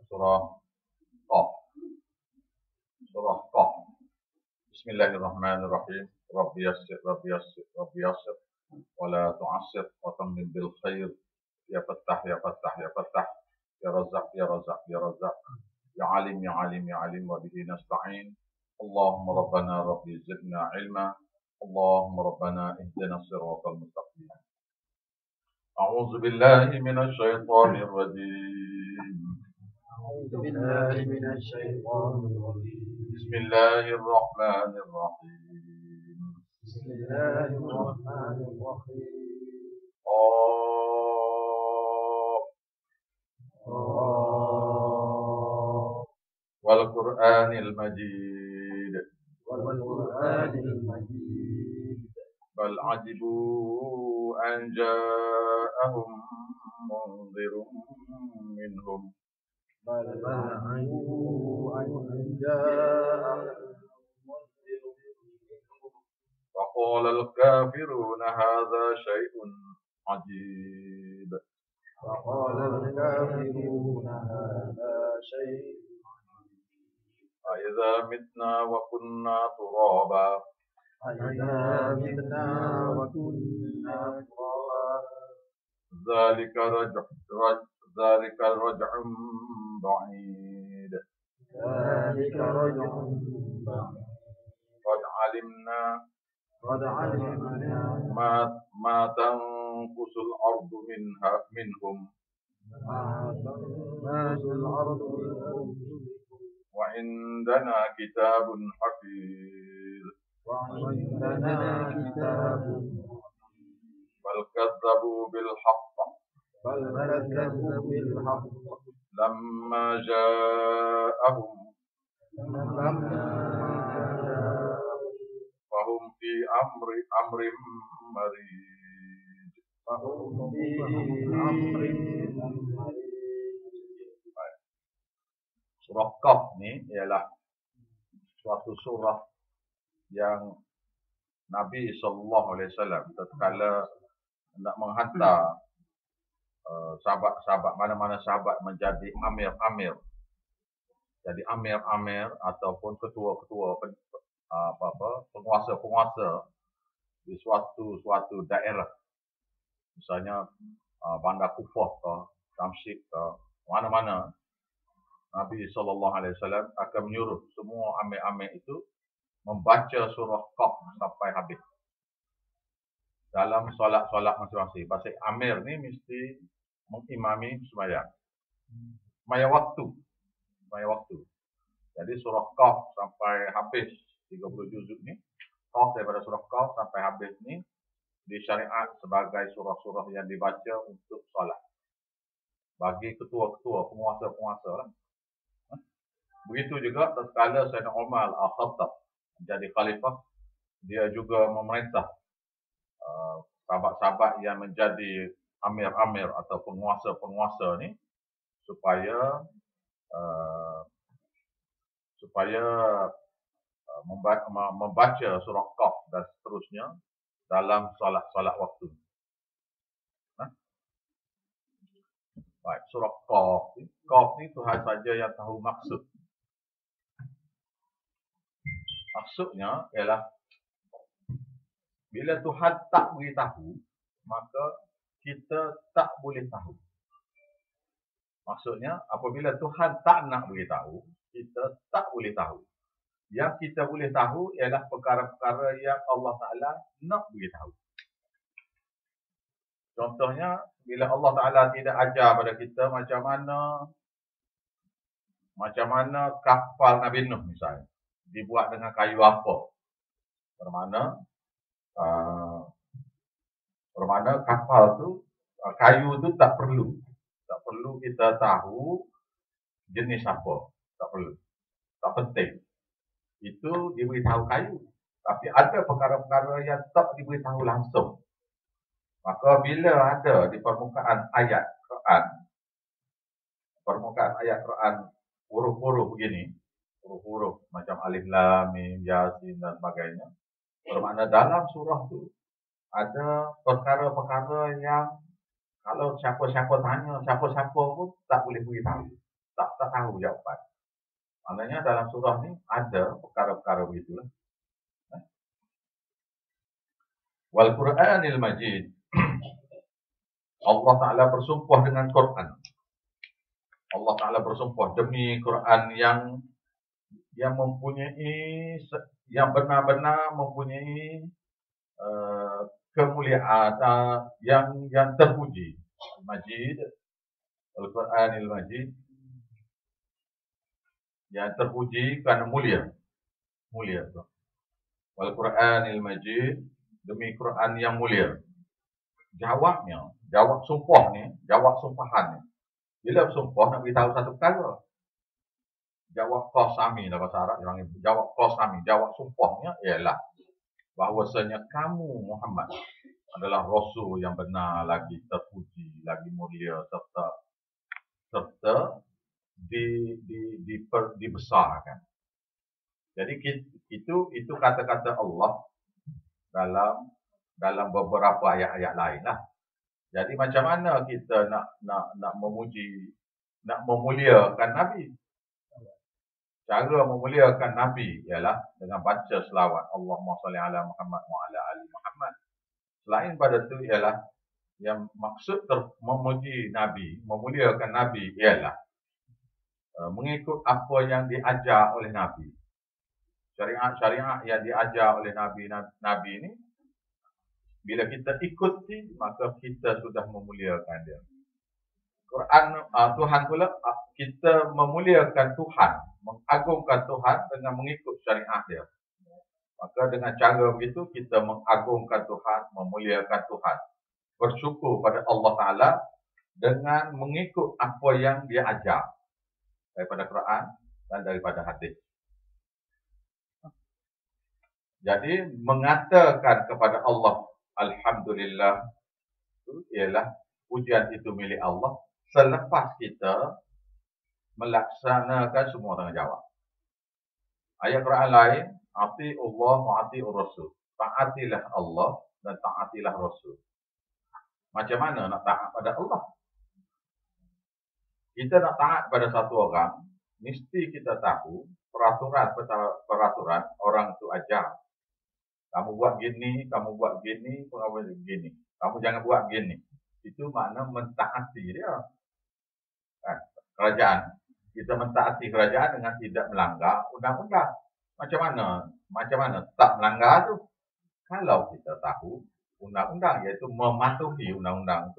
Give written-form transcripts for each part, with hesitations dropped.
surah Qaf. Surah Qaf. Bismillahirrahmanirrahim. Rabbi yassir, Rabbi yassir, Rabbi yassir. Wa la tu'assir wa tammim bil khair. Ya Fattah, ya Fattah, ya Fattah. Ya Razzaq, ya Razzaq, ya Razzaq. Ya Alim, ya Alim, ya Alim. Wa bihi nasta'in. Allahumma Rabbana Rabbi zidna ilma. Allahumma Rabbana ihdina siratal mustaqim. A'udzu billahi minasy syaithanir rajim. أعوذ بالله من الشيطان الرجيم. بسم الله الرحمن الرحيم. بسم الله الرحمن الرحيم. والقرآن المجيد. والقرآن المجيد. بل عجبوا أن جاءهم منذر منهم. بل عجبوا أن جاءهم منذر منهم. وقال الكافرون هذا شيء عجيب. وقال الكافرون هذا شيء أإذا متنا وكنا ترابا أإذا متنا وكنا ترابا ذلك رجع بعيد. ذلك رجع بعيد. قد علمنا ما تنقص الأرض منهم ما تنقص الأرض منهم وعندنا كتاب حفيظ. وعندنا كتاب بل كذبوا بالحق لما جاءهم فهم في أمر مريج. Surah Qaf ni ialah suatu surah yang Nabi SAW tatkala nak menghantar sahabat-sahabat, mana-mana sahabat menjadi amir-amir. Jadi amir-amir ataupun ketua-ketua penguasa-penguasa di suatu daerah. Misalnya Bandar Kufah ke, Damsyik ke, mana-mana. Nabi SAW akan menyuruh semua amir-amir itu membaca surah Qaf sampai habis dalam solat-solat masing-masing. Pasal amir ni mesti mengimami sembahyang. Sembahyang waktu. Jadi surah Qaf sampai habis 30 juzuk ni, Qaf daripada surah Qaf sampai habis ni disyariat sebagai surah-surah yang dibaca untuk solat. Bagi ketua-ketua, penguasa-penguasa lah. Begitu juga tatkala Sayyidina Umar Al-Khattab menjadi khalifah, dia juga memerintah sahabat-sahabat yang menjadi amir-amir atau penguasa-penguasa ni supaya membaca surah Qaf dan seterusnya dalam solat-solat waktu. Baik, surah Qaf. Qaf ni Tuhan saja yang tahu maksud. Maksudnya ialah bila Tuhan tak beritahu, maka kita tak boleh tahu. Maksudnya apabila Tuhan tak nak beritahu, kita tak boleh tahu. Yang kita boleh tahu ialah perkara-perkara yang Allah Ta'ala nak beritahu. Contohnya, bila Allah Ta'ala tidak ajar pada kita macam mana kapal Nabi Nuh misalnya dibuat dengan kayu apa. Bermakna kapal tu, kayu tu tak perlu kita tahu jenis apa. Tak perlu. Tak penting. Itu diberitahu kayu. Tapi ada perkara-perkara yang tak diberitahu langsung. Maka bila ada di permukaan ayat Quran, huruf-huruf begini, huruf-huruf macam alif lam mim yasin dan sebagainya, bermakna dalam surah tu ada perkara-perkara yang kalau siapa-siapa tanya, siapa-siapa pun tak boleh beritahu. tak tahu jawapan. Maknanya dalam surah ni ada perkara-perkara begitulah. Wal Qur'anil Majid. Allah Ta'ala bersumpah dengan Quran. Allah Ta'ala bersumpah demi Quran yang mempunyai, yang benar-benar mempunyai kemuliaan, yang terpuji. Majid, Al-Quranil Majid, yang terpuji kerana mulia. Mulia tu. Al-Quranil Majid, demi Quran yang mulia. Jawabnya, jawab sumpah ni, jawab sumpahan ni. Bila bersumpah nak beritahu satu perkara. Jawab qasami dalam bahasa Arab, jawab qasami, jawab sumpahnya ialah bahawasanya kamu Muhammad adalah Rasul yang benar, lagi terpuji, lagi mulia, serta dibesarkan. Jadi itu kata-kata Allah dalam beberapa ayat-ayat lain lah. Jadi macam mana kita nak memuji, nak memuliakan Nabi? Cara memuliakan Nabi ialah dengan baca selawat Allahumma salli ala Muhammad wa ala ali Muhammad. Selain pada itu ialah yang maksud memuji Nabi, memuliakan Nabi ialah mengikut apa yang diajar oleh Nabi. Syariat yang diajar oleh Nabi ini, bila kita ikuti, maka kita sudah memuliakan dia. Quran, Tuhan pula, kita memuliakan Tuhan, mengagungkan Tuhan dengan mengikut syariat dia. Maka dengan cara begitu, kita mengagungkan Tuhan, memuliakan Tuhan. Bersyukur pada Allah Ta'ala dengan mengikut apa yang dia ajar daripada Quran dan daripada hadis. Jadi, mengatakan kepada Allah, Alhamdulillah, itu ialah pujian itu milik Allah selepas kita melaksanakan semua tanggungjawab. Ayat Quran lain, ati'ullah wa ati'ur rasul. Taatilah Allah dan taatilah Rasul. Macam mana nak taat pada Allah? Kita nak taat pada satu orang, mesti kita tahu peraturan orang itu ajar. Kamu buat gini, kamu buat gini, kamu buat gini. Kamu jangan buat gini. Itu makna mentaati dia. Kerajaan. Kita mentaati kerajaan dengan tidak melanggar undang-undang. Macam mana tak melanggar tu? Kalau kita tahu undang-undang, iaitu mematuhi undang-undang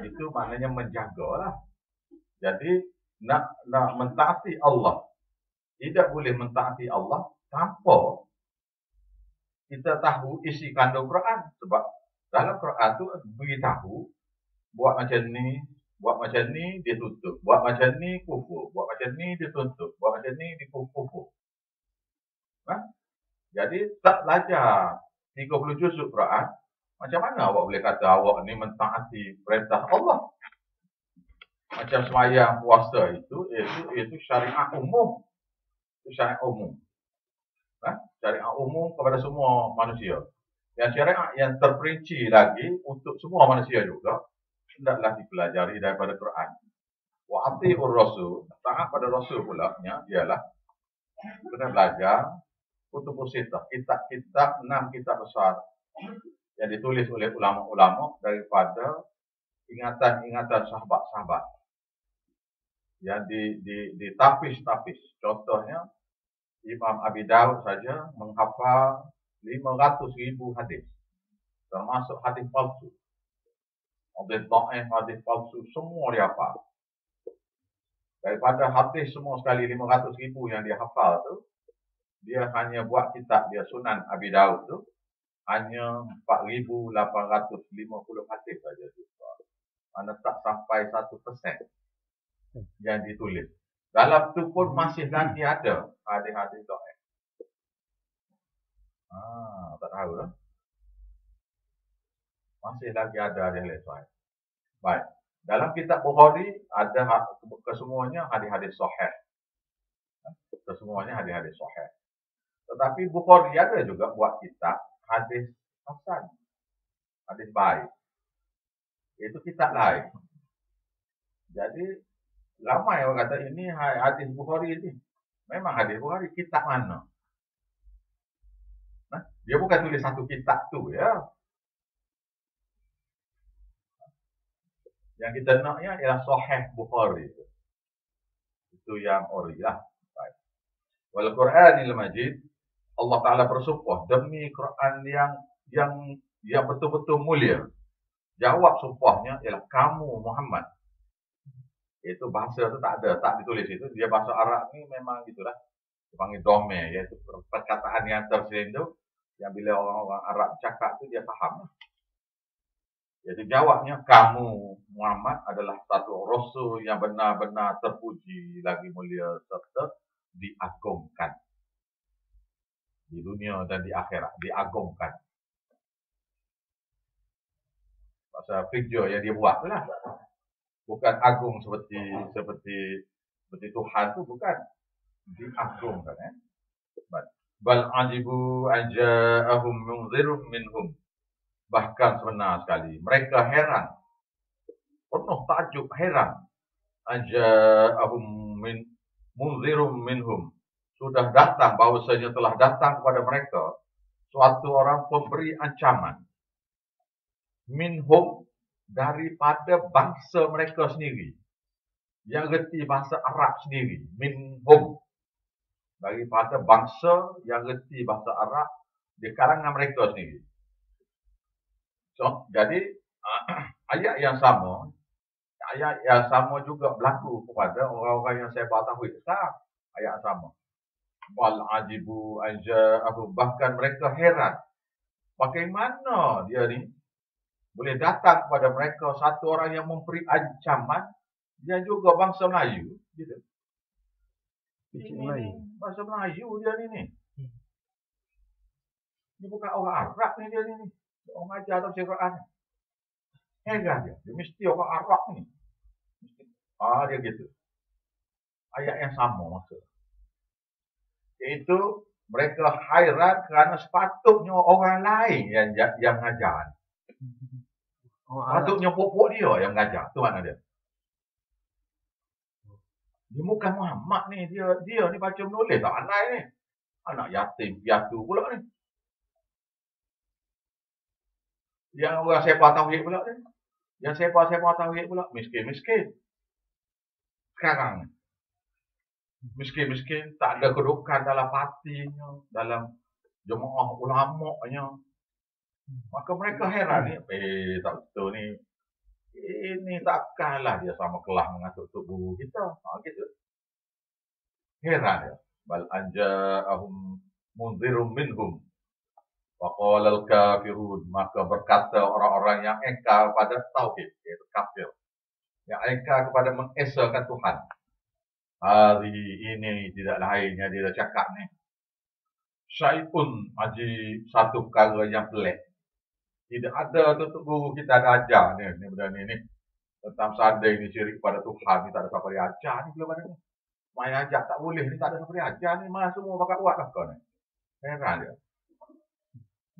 itu maknanya menjagalah. Jadi nak mentaati Allah. Tidak boleh mentaati Allah tanpa kita tahu isi kandung Quran. Sebab dalam Quran tu beritahu buat macam ni dia tutup, buat macam ni kufur, buat macam ni dia tutup, buat macam ni dia kufur. Jadi tak belajar 30 juzuk Quran, macam mana awak boleh kata awak ni mentaati perintah Allah? Macam sembahyang, puasa itu syariat umum. Itu syariat umum. Syariat umum kepada semua manusia. Yang syariat yang terperinci lagi untuk semua manusia juga, hendaklah dipelajari daripada Quran. Wa ati'ur rasul, taat pada Rasul pula ialah kena belajar kutubus sittah, kitab 6 kitab besar yang ditulis oleh ulama-ulama daripada ingatan-ingatan sahabat-sahabat yang ditapis-tapis. Contohnya Imam Abi Daud saja menghafal 500,000 hadis, termasuk hadis palsu. Hadis dhaif, hadis palsu, semua dia hafal. Daripada hadis semua sekali 500,000 yang dia hafal tu, dia hanya buat kitab dia Sunan Abi Daud tu hanya 4,850 hadis saja tu. Mana tak sampai 1% yang ditulis. Dalam tu pun masih lagi ada hadis-hadis dhaif. Tak tahu lah. Masih lagi ada hadis dhaif. Baik. Dalam kitab Bukhari ada kesemuanya hadis-hadis sahih. Kesemuanya hadis-hadis sahih. Tetapi Bukhari ada juga buat kitab hadis hasan, hadis baik. Itu kitab lain. Jadi Ramai orang kata ini hadis Bukhari ini. Memang hadis Bukhari, kitab mana? Nah, dia bukan tulis satu kitab tu ya. Yang kita naknya ialah Sahih Bukhari. Itu yang ori lah. Baik. Wal Quranil Majid, Allah Ta'ala bersumpah demi Quran yang betul-betul mulia. Jawab sumpahnya ialah kamu Muhammad. Itu bahasa itu tak ditulis itu. Dia bahasa Arab ni memang gitulah. Dipanggil dome, iaitu perkataan yang terselindung yang bila orang-orang Arab cakap tu dia faham. Jadi jawabnya kamu Muhammad adalah satu rasul yang benar-benar terpuji lagi mulia serta diagungkan di dunia dan di akhirat, diagungkan. Pasal figure yang dia buat lah. Bukan agung seperti Tuhan tu, bukan. Diagungkan bal ajibu aja'ahum munzirun minhum. Bahkan sebenar sekali mereka heran, penuh takjub, heran. Aja'ahum munzirun minhum. Sudah datang, bahwasanya telah datang kepada mereka suatu orang pemberi ancaman. Minhum, daripada bangsa mereka sendiri. Yang reti bahasa Arab sendiri. Minhum, daripada bangsa yang reti bahasa Arab di kalangan mereka sendiri. So, jadi ayat yang sama juga berlaku kepada orang-orang yang saya tauhid sekarang. Ayat yang sama. Wal ajibu aja'ahum, bahkan mereka heran. Bagaimana dia ni boleh datang kepada mereka satu orang yang memberi ancaman, dia juga bangsa Melayu, gitu. Ini bahasa Melayu dia ni. Ini bukan orang Arab ni dia ni. Orang ajar atau Quran. Heran dia. Dia mesti orang Arab ni. Dia gitu. Ayat yang sama maksud. Iaitu mereka hairan kerana sepatutnya orang lain yang mengajar. Sepatutnya pokok dia yang mengajar. Tu mana dia. Dia bukan Muhammad ni. Dia ni baca menulis tak pandai ni. Anak yatim piatu pula ni. Yang orang sepa tauhid pula ni. Yang sepa tauhid pula miskin-miskin. Sekarang ni. Miskin-miskin, tak ada kedudukan dalam partinya, dalam jemaah ulama-nya. Maka mereka heran ni, tak betul ni. Ini takkanlah dia sama kelas mengatur tubuh kita. Gitu. Heran dia. Bal anja'ahum munzirun minhum. Waqala al-kafirun, maka berkata orang-orang yang engkar pada tauhid, iaitu kafir. Yang engkar kepada mengesahkan Tuhan. Hari ini tidak lainnya dia cakap ni. Syai'un, haji satu perkara yang pelik. Tidak ada tutup guru kita ada ajar ni benda ni. Tentang sadai ni syirik kepada Tuhan ni tak ada siapa dia ajar ni belum ada ni. Main ajar tak boleh ni tak ada siapa dia ajar ni. Mana semua pakai buat lah kau ni. Heran dia.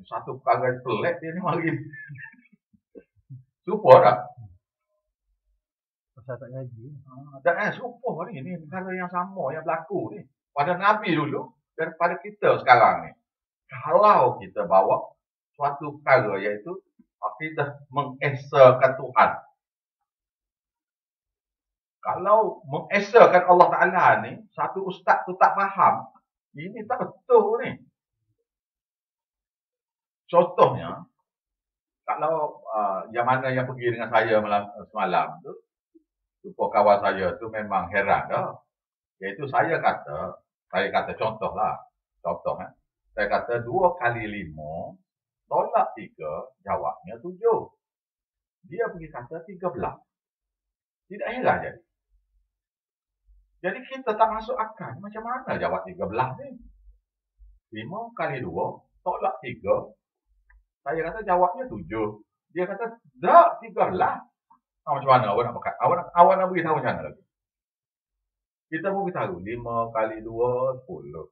Satu perkara yang pelik dia ni mari. Sumpah tak? Pasal tak ngaji. Dan sumpah ni perkara yang sama yang berlaku ni. Pada Nabi dulu daripada kita sekarang ni. Kalau kita bawa suatu perkara iaitu akidah mengesahkan Tuhan. Kalau mengesahkan Allah Ta'ala ni, satu ustaz tu tak faham, ini tak betul ni. Contohnya, kalau yang mana yang pergi dengan saya semalam tu, jumpa kawan saya tu memang heran dah. Iaitu saya kata contoh lah. Saya kata 2 kali 5, tolak 3, jawabnya 7. Dia pergi kata 13. Tidak heran jadi. Jadi kita tak masuk akal. Macam mana jawab 13 ni? 5 kali 2, tolak 3. Saya kata jawabnya 7. Dia kata, tak, 13. Macam mana awak nak pakai? Awak nak beritahu macam mana lagi? Kita beritahu 5 kali 2, 10.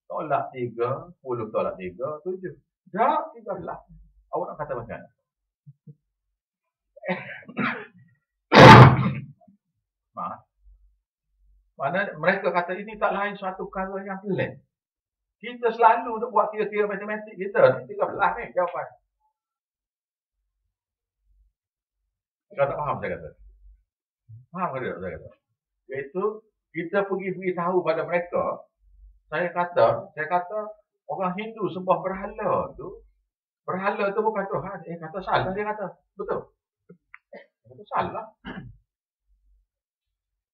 Tolak 3, 10 tolak 3, 7. Tak, 13. Awak nak kata macam mana? Mana mereka kata ini tak lain suatu perkara yang pelik. Kita selalu untuk buat kira-kira matematik kita. Ni 13 ni jawapan. Kau tak faham saya kata? Faham ke tidak saya kata? Iaitu kita pergi beritahu pada mereka. Saya kata orang Hindu sembah berhala tu. Berhala tu bukan Tuhan. Kata salah dia kata. Betul. Kata salah.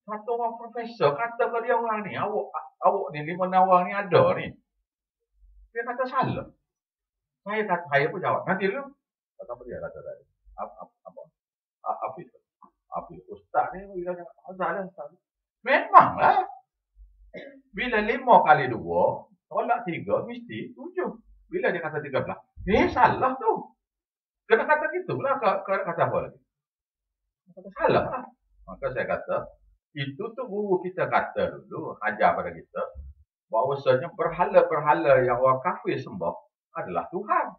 Satu orang profesor kata ke dia orang ni, awak ni 5 nawang ni ada ni. Dia kata salah. Saya pun jawab. Nanti dulu. Kata apa dia kata tadi? Apa? Ustaz ni bila salah. Memanglah. Bila 5 kali 2, tolak 3 mesti 7. Bila dia kata 13, salah tu. Kena kata gitulah. Kata apa lagi? Kata salah lah. Maka saya kata, itu tu guru kita kata dulu, ajar pada kita, bahawasanya berhala-berhala yang orang kafir sembah adalah Tuhan.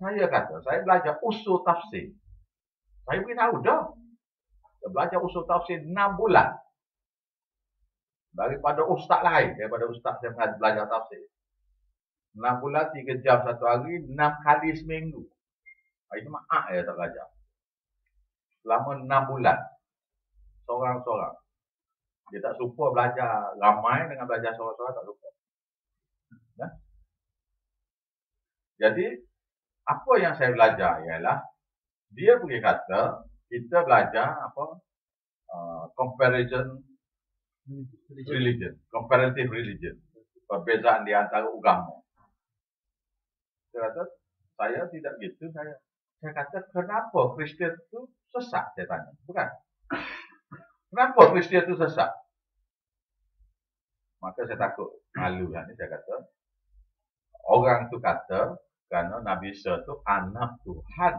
Saya kata, saya belajar usul tafsir. Saya beritahu dah. Saya belajar usul tafsir 6 bulan. Daripada ustaz lain, daripada ustaz yang belajar tafsir. 6 bulan, 3 jam satu hari, 6 kali seminggu. Itu maaf saya tak belajar. Selama 6 bulan. Seorang-seorang. Dia tak lupa belajar ramai dengan belajar seorang-seorang, tak lupa. Ya? Jadi, apa yang saya belajar ialah, dia pergi kata, kita belajar comparison religion, comparative religion. Perbezaan di antara agama. Saya kata, saya tidak gitu. Saya kata, kenapa Kristian itu sesat? Saya tanya. Bukan. Kenapa Kristian itu sesat? Maka saya takut malu kan. Saya kata, orang itu kata, kerana Nabi Isa itu anak Tuhan.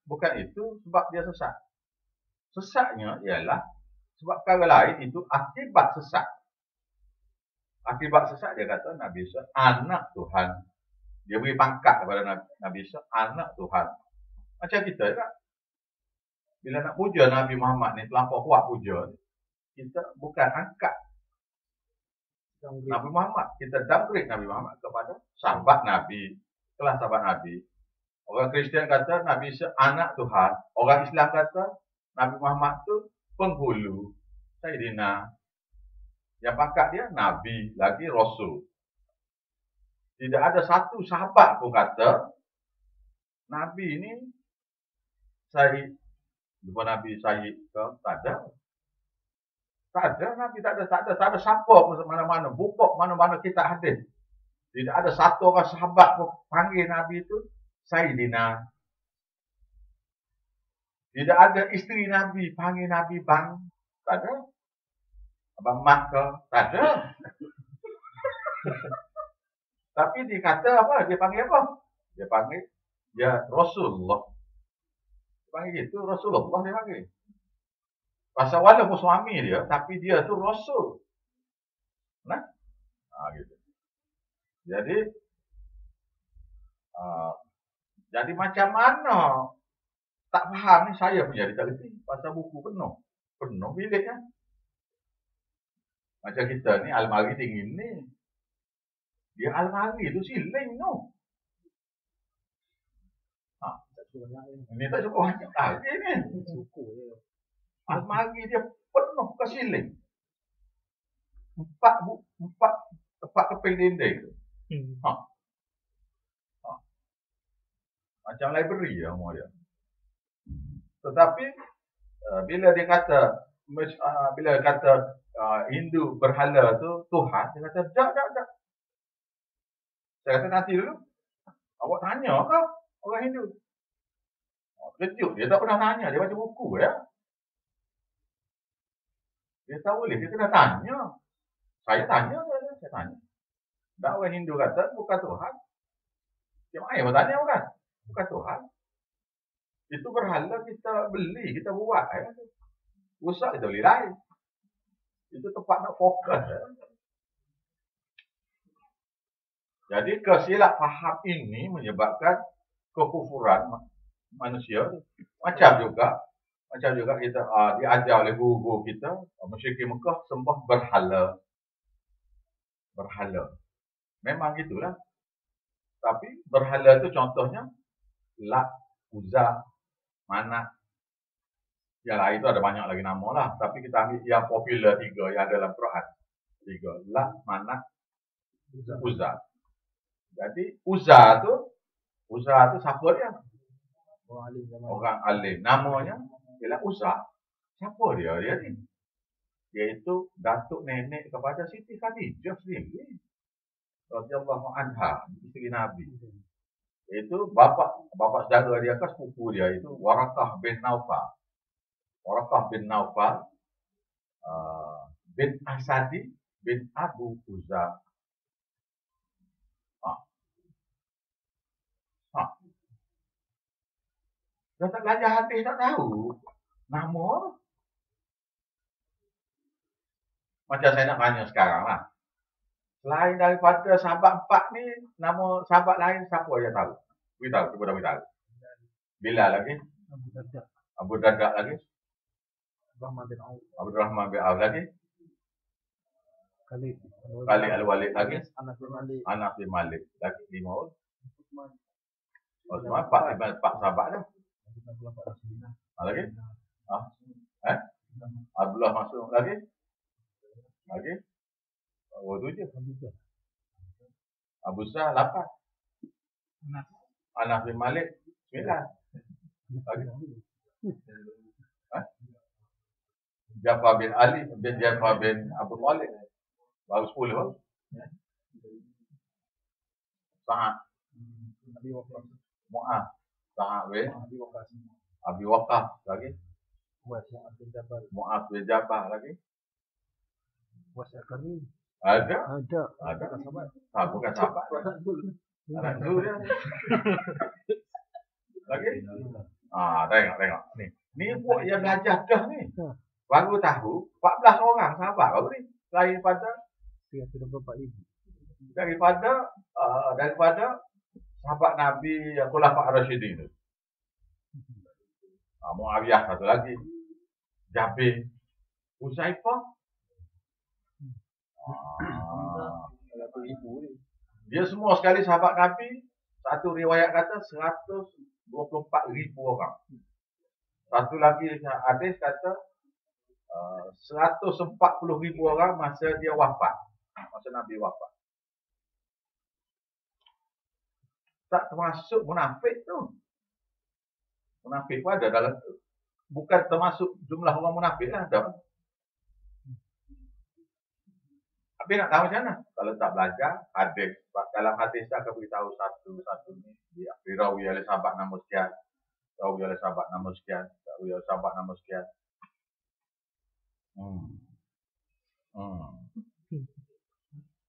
Bukan itu sebab dia sesat. Sesatnya ialah, sebab perkara lain itu akibat sesat. Akibat sesat dia kata Nabi Isa anak Tuhan. Dia beri pangkat kepada Nabi Isa anak Tuhan. Macam kita kan. Bila nak puja Nabi Muhammad ni, terlampau kuat puja, kita bukan angkat Nabi Muhammad. Kita downgrade Nabi Muhammad kepada sahabat Nabi, kelas sahabat Nabi. Orang Kristian kata Nabi Isa anak Tuhan. Orang Islam kata Nabi Muhammad tu penghulu Sayyidina. Yang pangkat dia Nabi, lagi Rasul. Tidak ada satu sahabat pun kata Nabi ni Syahid. Lupa Nabi Syahid ke? Tak ada. Tak ada Nabi, tak ada siapa pun mana-mana. Buka mana-mana kita hadis. Tidak ada satu orang sahabat pun panggil Nabi itu Sayyidina. Tidak ada isteri Nabi panggil Nabi bang. Tak ada. Abang Mak ke? Tak ada. Tapi dia kata apa? Dia panggil apa? Dia panggil dia Rasulullah. Dia panggil gitu, Rasulullah dia panggil. Pasal walaupun suami dia, tapi dia tu Rasul. Nah, gitu. Jadi macam mana tak faham ni saya pun jadi tak kerti. Pasal buku penuh bilik kan. Macam kita ni almari dingin ni. Dia almari tu siling tu. Ini tak cukup banyak lagi ni. Almari dia penuh ke siling. 4 keping dinding tu. Macam library ya semua dia. Tetapi bila dia kata Hindu berhala tu Tuhan, dia kata tak. Saya kata nanti dulu. Awak tanya ke orang Hindu? Kejut, dia tak pernah tanya. Dia baca buku ya. Dia tak boleh, dia kena tanya. Saya tanya. Dan orang Hindu kata bukan Tuhan. Dia main bertanya bukan? Bukan Tuhan. Itu berhala kita beli, kita buat. Rusak kita beli lain. Itu tempat nak fokus. Jadi kesilap faham ini menyebabkan kekufuran manusia. Macam juga Macam juga kita diajar oleh guru kita, musyrikin Mekah sembah berhala. Berhala. Memang gitulah. Tapi berhala itu contohnya Lat, Uzza, Manat. Yalah, itu ada banyak lagi nama lah. Tapi kita ambil yang popular 3 yang ada dalam Quran. 3. Lat, Manat, Uzza. Jadi Uzza tu siapa dia? Orang alim. Namanya ialah Uzza. Siapa dia? Dia ni. Iaitu datuk nenek kepada Siti Khadijah sendiri. Radhiyallahu anha, isteri Nabi. Iaitu bapa saudara dia ke sepupu dia itu Warakah bin Naufal. Warakah bin Naufal bin Asadi bin Abu Uzza. Dah tak belajar hadis tak tahu nama. Macam saya nak tanya sekarang lah. Selain daripada sahabat 4 ni, nama sahabat lain siapa yang tahu? Beritahu, cuba dah beritahu. Bilal lagi? Abu Darda lagi? Abdurrahman bin Auf lagi? Khalid Al-Walid lagi? Anas bin Malik. Lagi 5 orang. Osman 4 sahabat dah. Lagi? Abdullah Mas'ud lagi? Lagi? Oh, 7. Abu Sah 8. Anas bin Malik 9. Lagi? Jafar bin Ali bin Jafar bin Abu Talib baru 10. Sa'ad Mu'ad Sa'ad bin Abi Waqqas lagi? Mu'ad bin Jabal lagi? Ada? Bukan sahabat. Anak tu dia. Lagi? Tengok. Ni buat yang belajar dah ni. Baru tahu 14 orang sahabat baru ni. Daripada sahabat Nabi Khulafa' Ar-Rasyidin tu. Muawiyah satu lagi. Jabir. Uzaifah. Dia semua sekali sahabat Nabi. Satu riwayat kata 124,000 orang. Satu lagi hadis kata 140,000 orang masa dia wafat. Masa Nabi wafat. Tak termasuk munafik tu. Munafik pun ada dalam tu. Bukan termasuk jumlah orang munafik lah. Tapi nak tahu macam mana? Kalau tak belajar hadis. Dalam hadis tak akan beritahu satu ni. Dirawi oleh sahabat nama sekian. Rawi oleh sahabat nama sekian. Rawi oleh sahabat nama sekian.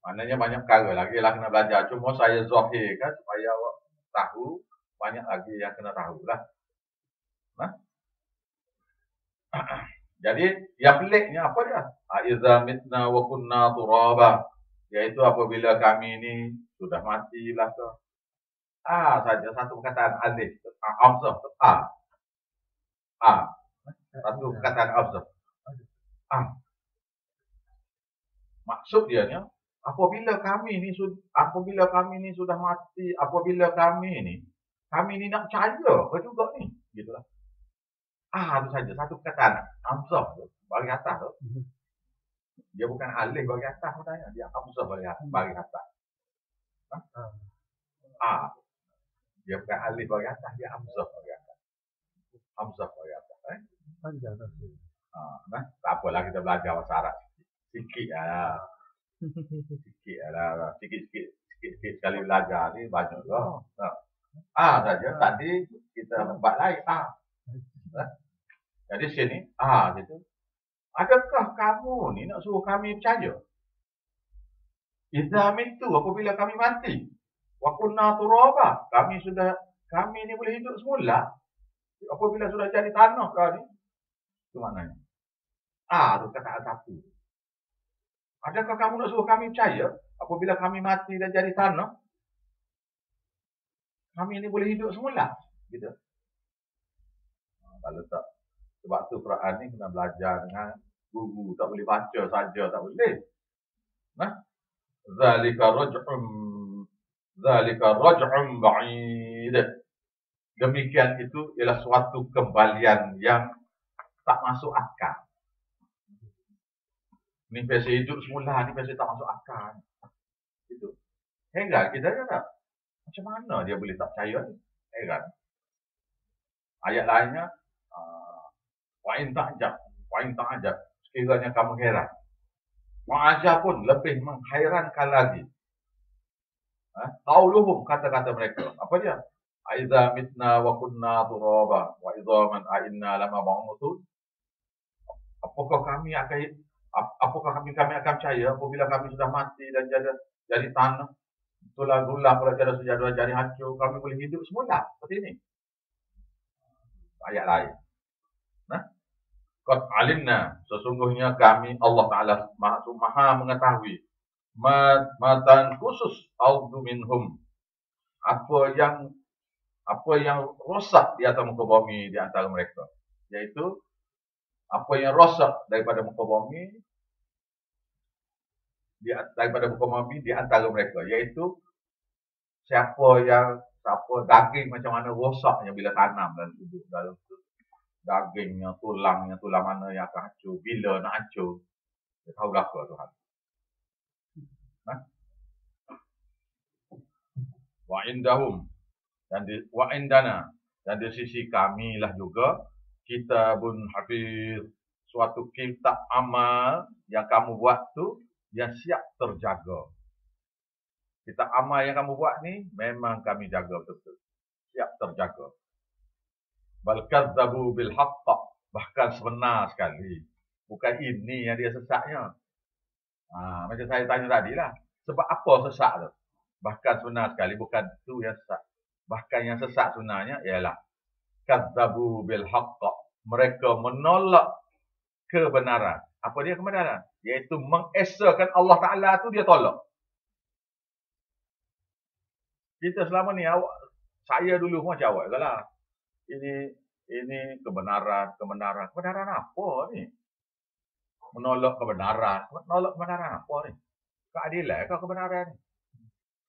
Maknanya banyak perkara lagi lah kena belajar. Cuma saya zahirkan supaya awak tahu. Banyak lagi yang kena tahu lah. Jadi yang peliknya apa dia? Aiza mitna wa kunna turaba. Iaitu apabila kami ini sudah mati lah tu. Saja satu perkataan alif. Abzah. Satu perkataan abzah. Maksud dia ni, apabila kami ni sudah mati, apabila kami ni nak percaya ke juga ni, gitulah. Itu saja satu perkataan abzah tu, bagi atas tu. Dia bukan alif bagi atas katanya, dia abzah bagi atas. Dia bukan alif bagi atas, dia abzah bagi atas. Abzah bagi atas, Panjang tak? Tak apalah kita belajar bahasa Arab sikit lah. Sikit sekali belajar ni banyak juga. Saja tadi kita buat lain. Jadi sini, gitu. Adakah kamu ni nak suruh kami percaya? Idza mitu, apabila kami mati. Wa kunna turaba, kami ni boleh hidup semula. Apabila sudah jadi tanah kau ni. Itu maknanya. Itu kata satu. Adakah kamu nak suruh kami percaya? Apabila kami mati dan jadi tanah. Kami ni boleh hidup semula. Gitu. Kalau tak Sebab tu Quran ni kena belajar dengan guru, tak boleh baca saja, tak boleh. Nah, zalika raj'un ba'id. Demikian itu ialah suatu kembalian yang tak masuk akal. Ni versi hidup semula, ni versi tak masuk akal. Itu. Heran kita kata, macam mana dia boleh tak percaya ni? Heran. Ayat lainnya, wa in ta'jab, sekiranya kamu heran. Wa'ajab pun lebih menghairankan lagi. Qauluhum, kata-kata mereka. Apa dia? Aiza mitna wa kunna turaba wa idhaman a'inna lama ba'umusun. Apakah kami akan percaya apabila kami sudah mati dan jadi tanah, tulang belulang pula jadi hancur, kami boleh hidup semula seperti ini? Ayat lain. Qad alimna, sesungguhnya kami Allah Ta'ala maha mengetahui matan khusus audu minhum, apa yang rosak di atas muka bumi di antara mereka, yaitu apa yang rosak daripada muka bumi di antara mereka, yaitu siapa daging macam mana rosaknya bila tanam dalam tubuh, dalam dagingnya, tulang mana yang akan hancur, bila nak hancur, dia tahu berapa Tuhan. Wa indahum, wa indana, dan di sisi kami lah juga kitabun hafiz, suatu kitab amal yang kamu buat tu yang siap terjaga. Kitab amal yang kamu buat ni memang kami jaga betul-betul, siap terjaga. Bal kadzabu bil haqq, bahkan sebenar sekali. Bukan ini yang dia sesatnya. Macam saya tanya tadi lah, sebab apa sesat tu? Bahkan sebenar sekali, bukan tu yang sesat. Bahkan yang sesat sebenarnya ialah kadzabu bil haqq, mereka menolak kebenaran. Apa dia kebenaran? Iaitu mengesakan Allah Ta'ala tu dia tolak. Kita selama ni, saya dulu macam awak lah. Ini kebenaran apa ni? Menolak kebenaran apa ni? Keadilan ke kebenaran ni?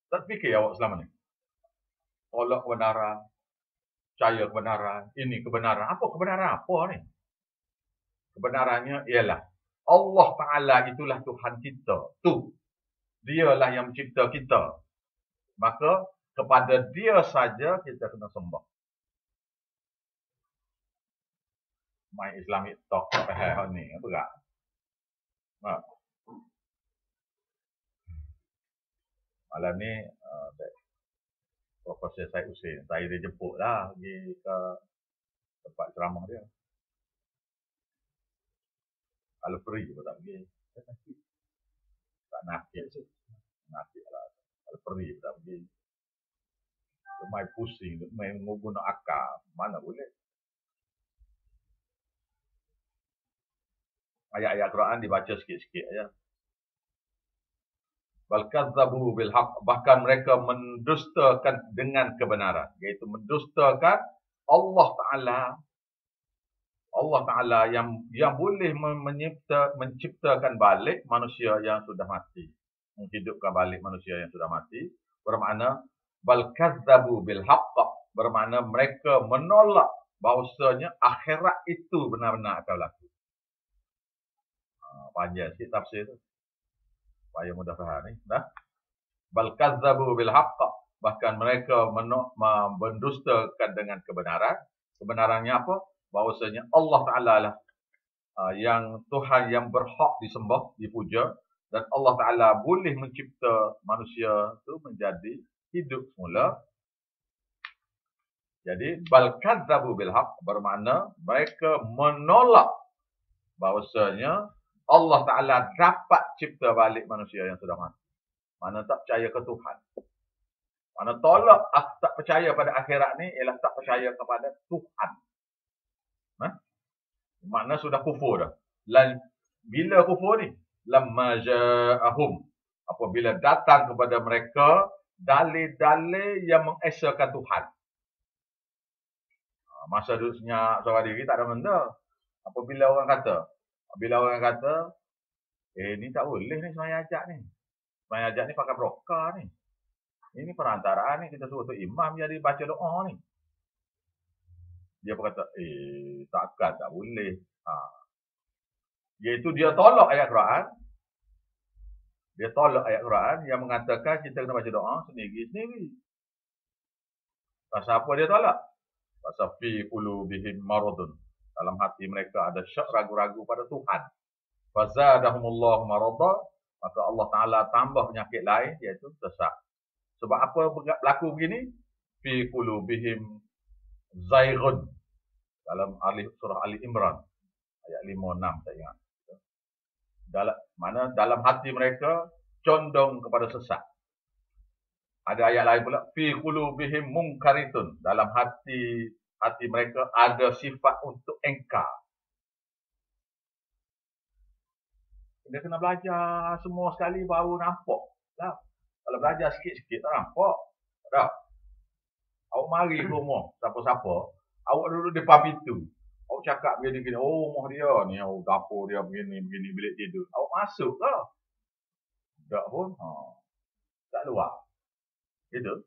Tak fikir awak selama ni? Tolak kebenaran, percaya kebenaran, ini kebenaran. Apa kebenaran apa ni? Kebenarannya ialah Allah Ta'ala itulah Tuhan kita. Dialah yang mencipta kita. Maka kepada dia saja kita kena sembah. My Islamic talk ni berat. Malam ni Profesor Syed Hussein, saya dia jemput lah pergi ke tempat ceramah dia. Kalau free pun tak pergi. Tak nakik lah. Kalau free pun tak pergi. Main pusing, main guna akal, mana boleh. Ayat-ayat Quran dibaca sikit-sikit aja. Bal kadzabu bil haqq, bahkan mereka mendustakan dengan kebenaran, iaitu mendustakan Allah Ta'ala yang boleh menciptakan balik manusia yang sudah mati, menghidupkan balik manusia yang sudah mati. Bermakna bal kadzabu bil haqq, bermakna mereka menolak bahawasanya akhirat itu benar-benar akan berlaku. Panjang sikit tafsir tu, supaya mudah faham ni. Bal kadzabu bil haqq, bahkan mereka mendustakan dengan kebenaran. Kebenarannya apa? Bahawasanya Allah Ta'ala lah yang Tuhan yang berhak disembah, dipuja, dan Allah Ta'ala boleh mencipta manusia itu menjadi hidup semula. Jadi bal kadzabu bil haqq bermakna mereka menolak bahawasanya Allah Ta'ala dapat cipta balik manusia yang sudah mati. Mana tak percaya ke Tuhan. Mana tolak tak percaya pada akhirat ni ialah tak percaya kepada Tuhan. Makna sudah kufur dah. Bila kufur ni? Lamma ja'ahum, apabila datang kepada mereka dalil-dalil yang mengesakan Tuhan. Masa duduk senyap seorang diri tak ada benda. Apabila orang kata, ni tak boleh ni sembahyang hajat ni. Sembahyang hajat ni pakai broka ni. Ini perantaraan ni, kita suruh tu imam jadi baca doa ni. Dia pun kata, takkan tak boleh. Iaitu dia tolak ayat Quran. Dia tolak ayat Quran yang mengatakan kita kena baca doa sendiri-sendiri. Pasal apa dia tolak? Pasal fi qulubihim maradun. Dalam hati mereka ada syak ragu-ragu pada Tuhan. Fazadahumullahu marada, maka Allah Taala tambah penyakit lain iaitu sesak. Sebab apa berlaku begini? Fi qulubihim zaighun. Dalam surah Ali Imran ayat 5-6 saya ingat. Dalam hati mereka condong kepada sesat. Ada ayat lain pula, fi qulubihim munkaritun. Dalam hati mereka ada sifat untuk engkar. Dia kena belajar semua sekali baru nampak. Lah. Kalau belajar sikit-sikit tak nampak. Tak. Awak mari ke rumah, siapa-siapa, awak duduk depan pintu. Awak cakap begini-gini, rumah dia ni, dapur dia begini, bilik tidur. Awak masuk ke? Tak pun. Tak luar. Gitu.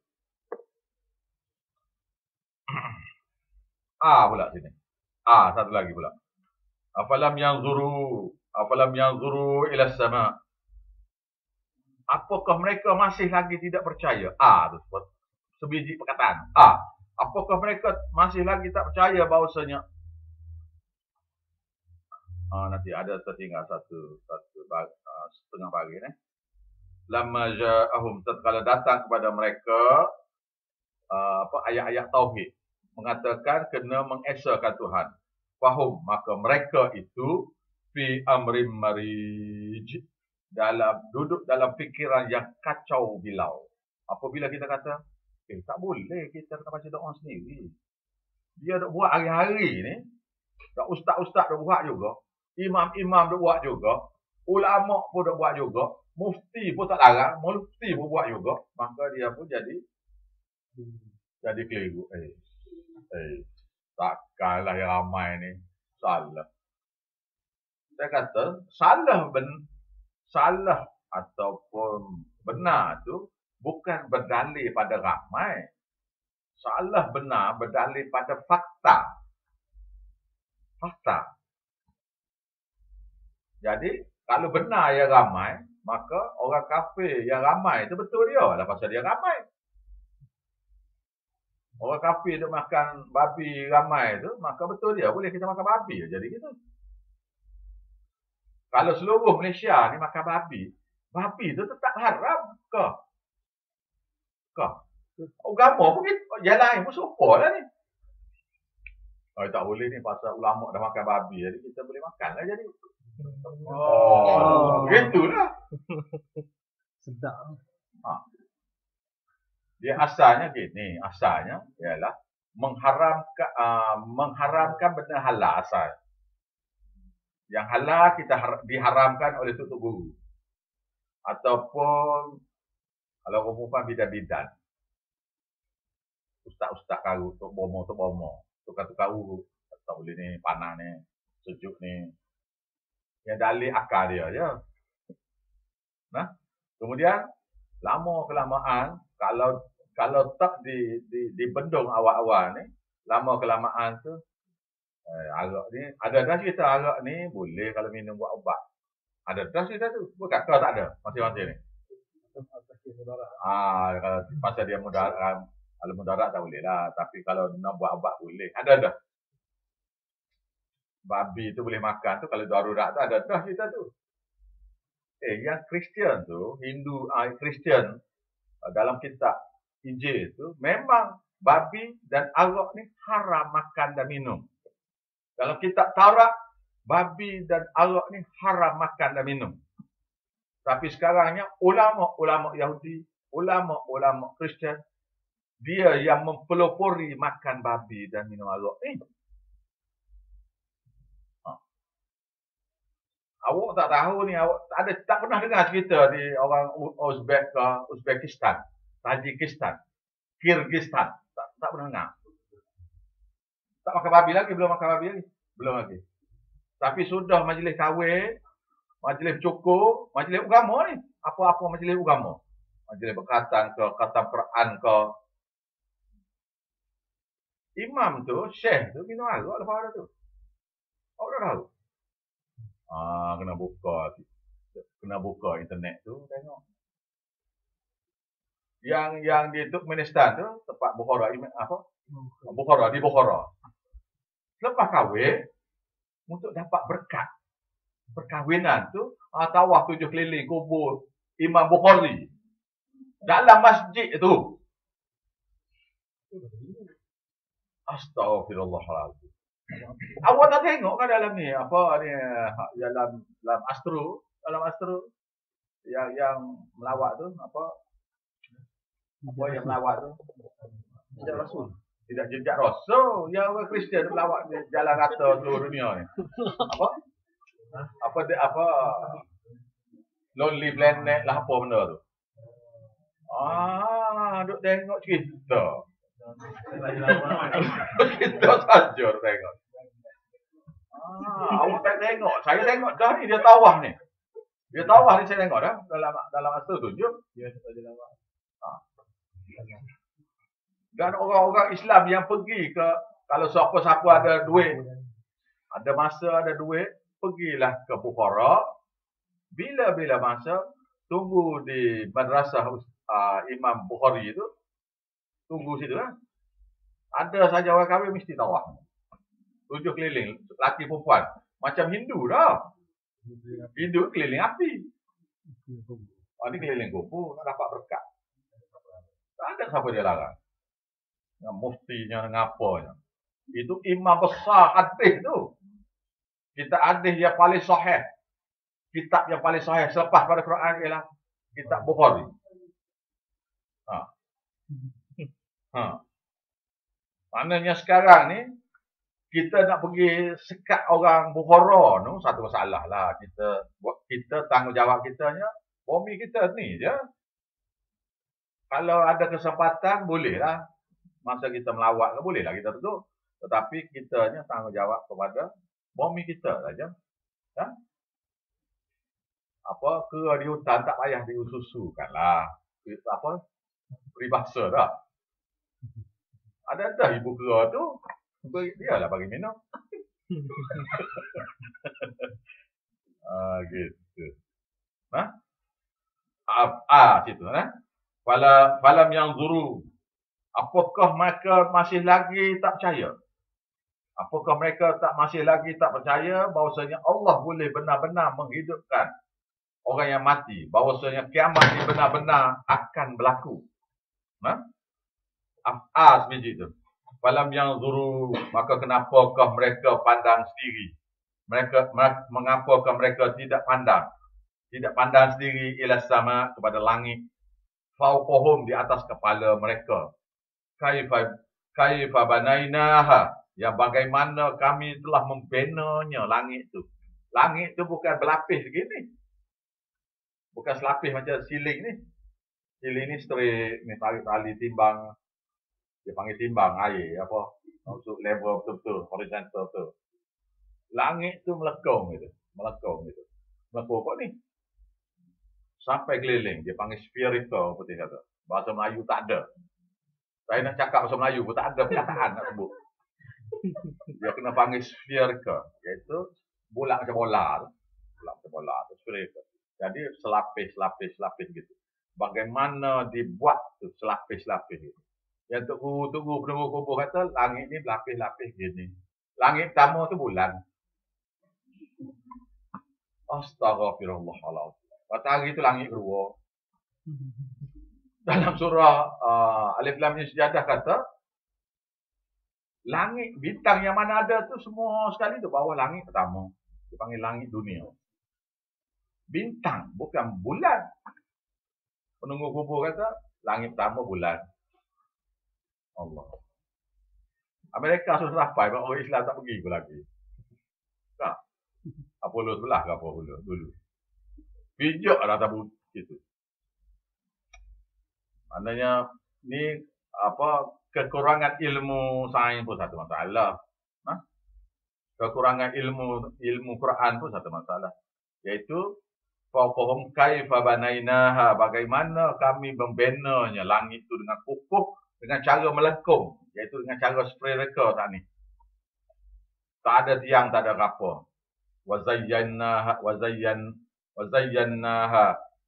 Pula sini. Satu lagi pula. Afalam yanzuru ila sama. Apakah mereka masih lagi tidak percaya? Tu sebiji perkataan. Apakah mereka masih lagi tak percaya bahawasanya nanti ada tertinggal setengah bagi ni. Lamma ja'ahum, tatkala datang kepada mereka ayat-ayat tauhid mengatakan kena mengesakan Tuhan. Fahum, maka mereka itu fi amrim marij, duduk dalam fikiran yang kacau bilau. Apabila kita kata, tak boleh kita kena baca doa sendiri. Dia dah buat hari-hari ni. Ustaz-ustaz dah buat juga. Imam-imam dah buat juga. Ulama pun dah buat juga. Mufti pun tak larang. Mufti pun buat juga. Maka dia pun jadi keliru. Takkanlah yang ramai ni salah. Saya kata, salah ataupun benar tu bukan berdalil pada ramai. Salah benar berdalil pada fakta. Jadi, kalau benar yang ramai, maka orang kafir yang ramai itu betul dia lah pasal dia ramai. Orang kafir duk makan babi ramai tu, maka betul dia boleh kita makan babi. Jadi gitu. Kalau seluruh Malaysia ni makan babi tu tetap haram ke? Agama pun jalan lain pun serupa lah ni. Tak boleh ni pasal ulama dah makan babi, jadi kita boleh makan lah jadi. Begitulah. Sedap. Dia asalnya gini, ialah mengharamkan benda halal asal. Yang halal kita diharamkan oleh tutup guru. Ataupun kalau perempuan bidan-bidan. Ustaz-ustaz karu, tok bomo. Tukar-tukar urut. Tak boleh ni, panas ni, sejuk ni. Yang dalil akal dia je. Nah, kemudian lama-kelamaan kalau tak dibendung awal-awal ni, lama-kelamaan tu arak ni, ada dah cerita arak ni boleh kalau minum buat ubat. Ada dah cerita tu. Bukan kau tak ada masing-masing ni. Kalau pasal dia mudarat, kalau mudarat tak boleh lah. Tapi kalau nak buat ubat boleh. Ada dah. Babi tu boleh makan tu, kalau darurat tu ada dah cerita tu. Yang Kristian tu, Hindu, Kristian dalam kitab Injil tu memang babi dan arak ni haram makan dan minum. Dalam kitab Taurat, babi dan arak ni haram makan dan minum. Tapi sekarangnya ulama-ulama Yahudi, ulama-ulama Kristian, dia yang mempelopori makan babi dan minum arak ni. Awak tak tahu ni, awak tak pernah dengar cerita di orang Uzbek ke Uzbekistan, Tajikistan, Kyrgyzstan. Tak pernah dengar. Tak makan babi lagi, belum makan babi lagi. Belum lagi. Tapi sudah majlis kahwin, majlis cukup, majlis agama ni. Apa-apa majlis agama. Majlis berkatan ke, khatam Quran ke. Imam tu, syekh tu minum arak lepas ada tu. Awak dah tahu? Kena buka internet tu tengok. Yang di Turkmenistan tu tempat Bukhara Bukhara di Bukhara. Lepas kahwin untuk dapat berkat perkahwinan tu tawaf 7 keliling kubur Imam Bukhari dalam masjid tu. Astagfirullahaladzim. Awak tak tengok kan dalam ni apa ni dalam Astro yang melawat tu apa yang melawat tu tidak jejak Rasul yang orang Kristian melawat di jalan rata seluruh dunia ni apa Lonely Planet lah apa benda tu duk tengok cerita kita saja tengok awak tak tengok saya tengok dah ni dia tawaf ni saya tengok dah dalam Astro tunjuk dan orang-orang Islam yang pergi ke kalau siapa-siapa ada duit ada masa ada duit pergilah ke Bukhara bila masa tunggu di madrasah Imam Bukhari itu tunggu situ lah ada saja orang kahwin mesti tawaf 7 keliling laki perempuan macam Hindu dah Hindu keliling api ini keliling kubur nak dapat berkat tak ada siapa dia larang yang muftinya ngapanya itu imam besar hadis tu kitab hadis yang paling sahih kitab yang paling sahih selepas pada Quran ialah kitab Bukhari maknanya sekarang ni kita nak pergi sekat orang Bukhara tu satu masalah lah kita tanggungjawab kitanya bumi kita ni je kalau ada kesempatan bolehlah masa kita melawat ke bolehlah kita duduk tetapi kitanya tanggungjawab kepada bumi kita saja apa kera di hutan tak payah diususukanlah apa peribahasa dah ada ibu kera tu dia lah bagi minum gitu situ falam yang zuru apakah mereka masih lagi tak percaya apakah mereka masih lagi tak percaya bahawasanya Allah boleh benar-benar menghidupkan orang yang mati bahawasanya kiamat ini benar-benar akan berlaku sebiji tu falam yang zuru maka kenapakah mereka pandang sendiri mengapakah mereka tidak pandang sendiri ila sama kepada langit fauqahum di atas kepala mereka kaifa banainaha yang bagaimana kami telah membenanya langit tu bukan berlapis begini bukan selapis macam siling ni straight ni tali timbang dia panggil timbang air apa untuk level betul-betul horizontal tu langit tu melekong gitu melekong kok ni sampai keliling dia panggil spherical seperti kata bahasa Melayu tak ada saya nak cakap bahasa Melayu pun tak ada perkataan nak sebut dia kena panggil spherical iaitu bulat macam bola tu spherical jadi selapis gitu bagaimana dibuat tu selapis gitu yang tunggu penunggu kubur kata langit ni berlapis gini langit pertama tu bulan Astagfirullahaladzim matahari itu langit kedua dalam surah Alif Lam Mim Sejadah kata langit bintang yang mana ada tu semua sekali tu bawah langit pertama dipanggil langit dunia bintang bukan bulan penunggu kubur kata langit pertama bulan Allah Amerika sudah sampai orang Islam tak pergi pun lagi tak Apollo sebelah ke apa dulu bijak lah tabu gitu maknanya ni apa kekurangan ilmu sains pun satu masalah kekurangan ilmu Quran pun satu masalah. Yaitu fahum kaifa banainaha, bagaimana kami membenanya langit itu dengan kukuh dengan cara melengkung, yaitu dengan cara spray reka tak ni. Tak ada tiang, tak ada apa. Wazayyannaha,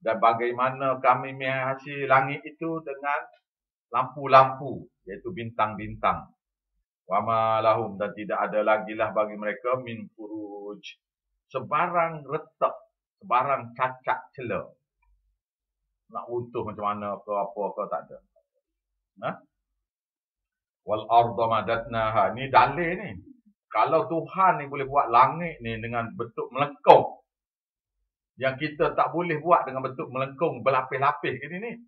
dan bagaimana kami menghiasi langit itu dengan lampu-lampu, yaitu bintang-bintang. Wama lahum, dan tidak ada lagi lah bagi mereka min furuj, sebarang retak, sebarang cacat celah. Nak runtuh macam mana ke apa ke tak ada. Nah, wal arda madatnaha, ni dalil ni. Kalau Tuhan ni boleh buat langit ni dengan bentuk melengkung, yang kita tak boleh buat dengan bentuk melengkung berlapis-lapis gini ni.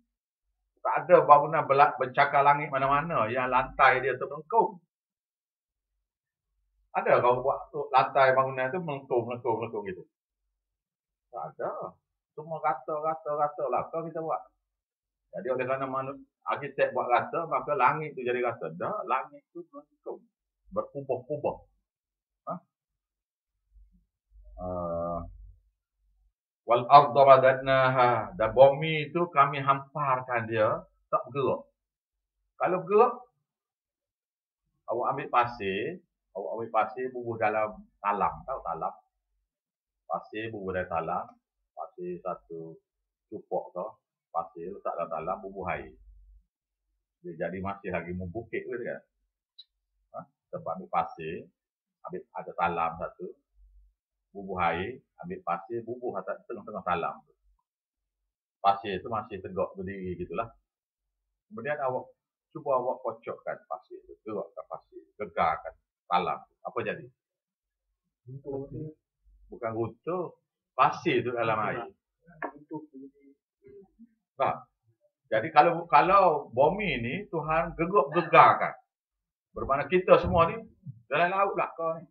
Tak ada bangunan bercakar langit mana-mana yang lantai dia tu melengkung. Ada kalau buat lantai bangunan tu melengkung gitu? Tak ada. Semua rata lah kalau kita buat. Jadi oleh kerana arkitek buat rata, maka langit tu jadi rata. Dah, langit tu melengkung, berkubah-kubah. Wal arda madatnaha, dan bumi itu kami hamparkan dia, tak bergerak. Kalau bergerak, awak ambil pasir, bubuh dalam talam. Tahu talam? Pasir bubuh dalam talam, pasir satu cupok tu, pasir letak dalam talam, bubuh air. Dia jadi masih lagi membukit ke kan? Sebab ambil pasir, ada talam satu, bubuh air, ambil pasir, bubuh atas tengah-tengah talam. Pasir itu masih tegak berdiri gitulah. Kemudian cuba awak kocokkan pasir itu, gerakkan pasir, gegarkan talam. Apa jadi? Bukan runtuh, pasir itu dalam air. Nah, jadi kalau bumi ni Tuhan gegarkan, bermakna kita semua ni dalam laut lah kau ni.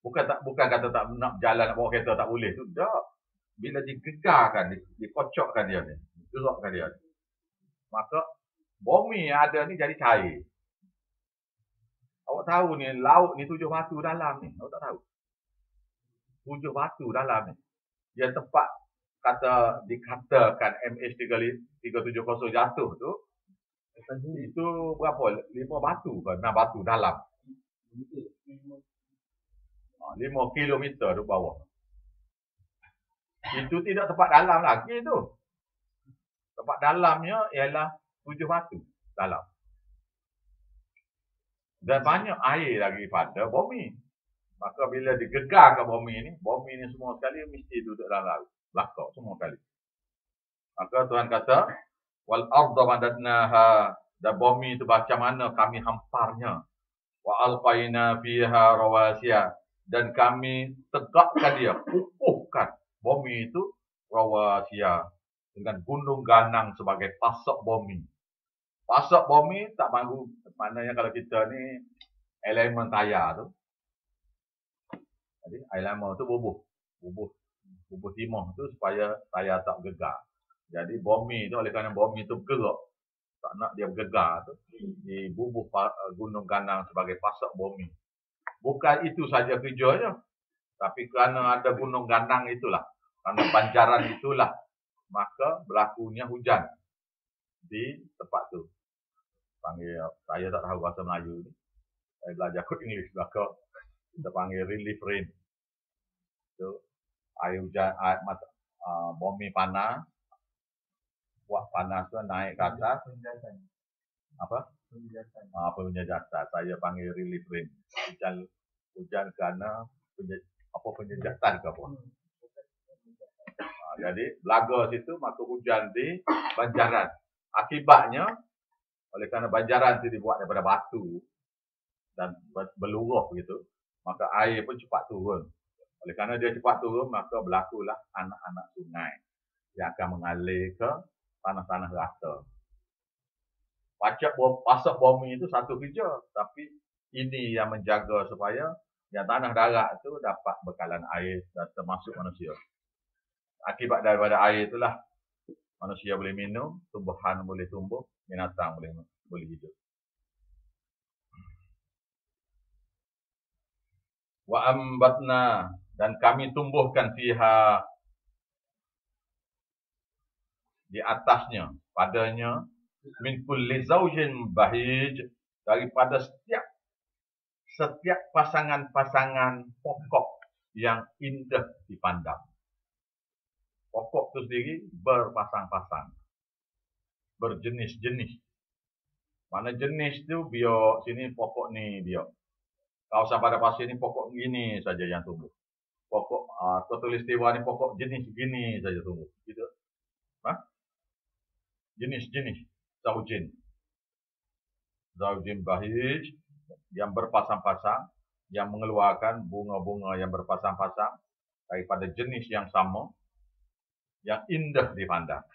Bukan kata tak nak jalan, nak bawa kereta tak boleh tu. Tak. Bila digegarkan, dikocokkan dia ni, gerakkan dia ni, maka bumi yang ada ni jadi cair. Awak tahu ni, laut ni 7 batu dalam ni. Awak tak tahu? 7 batu dalam ni. Dia tempat dikatakan MH370 jatuh tu, itu berapa? 5 batu ke 6 batu dalam. 5 kilometer di bawah. Itu tidak tempat dalam lagi tu. Tempat dalamnya ialah 7 batu dalam. Dan banyak air lagi pada bumi. Maka bila digegarkan bumi ni semua sekali mesti duduk dalam laut. Belakang semua sekali. Maka Tuhan kata, wal arda madatnaha, dan bumi itu macam mana kami hamparnya. Wa alqaina fiha rawasiya, dan kami tegakkan dia, kukuhkan bumi itu rawasiya, dengan gunung ganang sebagai pasak bumi. Pasak bumi tak mahu, maknanya kalau kita ni elemen tayar tu. Jadi elemen tu bubuh timah tu supaya tayar tak gegar. Jadi bumi tu, oleh kerana bumi tu bergerak, tak nak dia bergegar tu, dibubuh gunung ganang sebagai pasak bumi. Bukan itu saja kerjanya, tapi kerana ada gunung ganang itulah, kerana banjaran itulah, maka berlakunya hujan di tempat tu. Panggil, saya tak tahu bahasa Melayu ni, saya belajar kod English belakang, kita panggil relief rain. So, air hujan, bumi panas, buat panas tu naik ke atas. Apa? Penjajatan. Saya panggil relief rain. Hujan kerana penjajatan ke apa. Jadi belaga situ maka hujan di banjaran. Akibatnya, oleh kerana banjaran itu dibuat daripada batu dan berluruh begitu, maka air pun cepat turun. Oleh kerana dia cepat turun, maka berlakulah anak-anak sungai yang akan mengalir ke tanah-tanah rata. Pasak bumi itu satu kerja, tapi ini yang menjaga supaya yang tanah darat itu dapat bekalan air dan termasuk manusia. Akibat daripada air itulah manusia boleh minum, tumbuhan boleh tumbuh, binatang boleh hidup. Wa ambatna, dan kami tumbuhkan fiha, di atasnya, padanya, min kulli zaujin bahij, daripada setiap pasangan-pasangan pokok yang indah dipandang. Pokok itu sendiri berpasang-pasang, berjenis-jenis. Mana jenis itu biar sini pokok ni biar. Kawasan pada pasir ni pokok gini saja yang tumbuh. Pokok Khatulistiwa ni pokok jenis gini saja tumbuh. Gitu. Jenis-jenis zaujin. Zaujin bahij yang berpasang-pasang, yang mengeluarkan bunga-bunga yang berpasang-pasang daripada jenis yang sama, yang indah dipandang.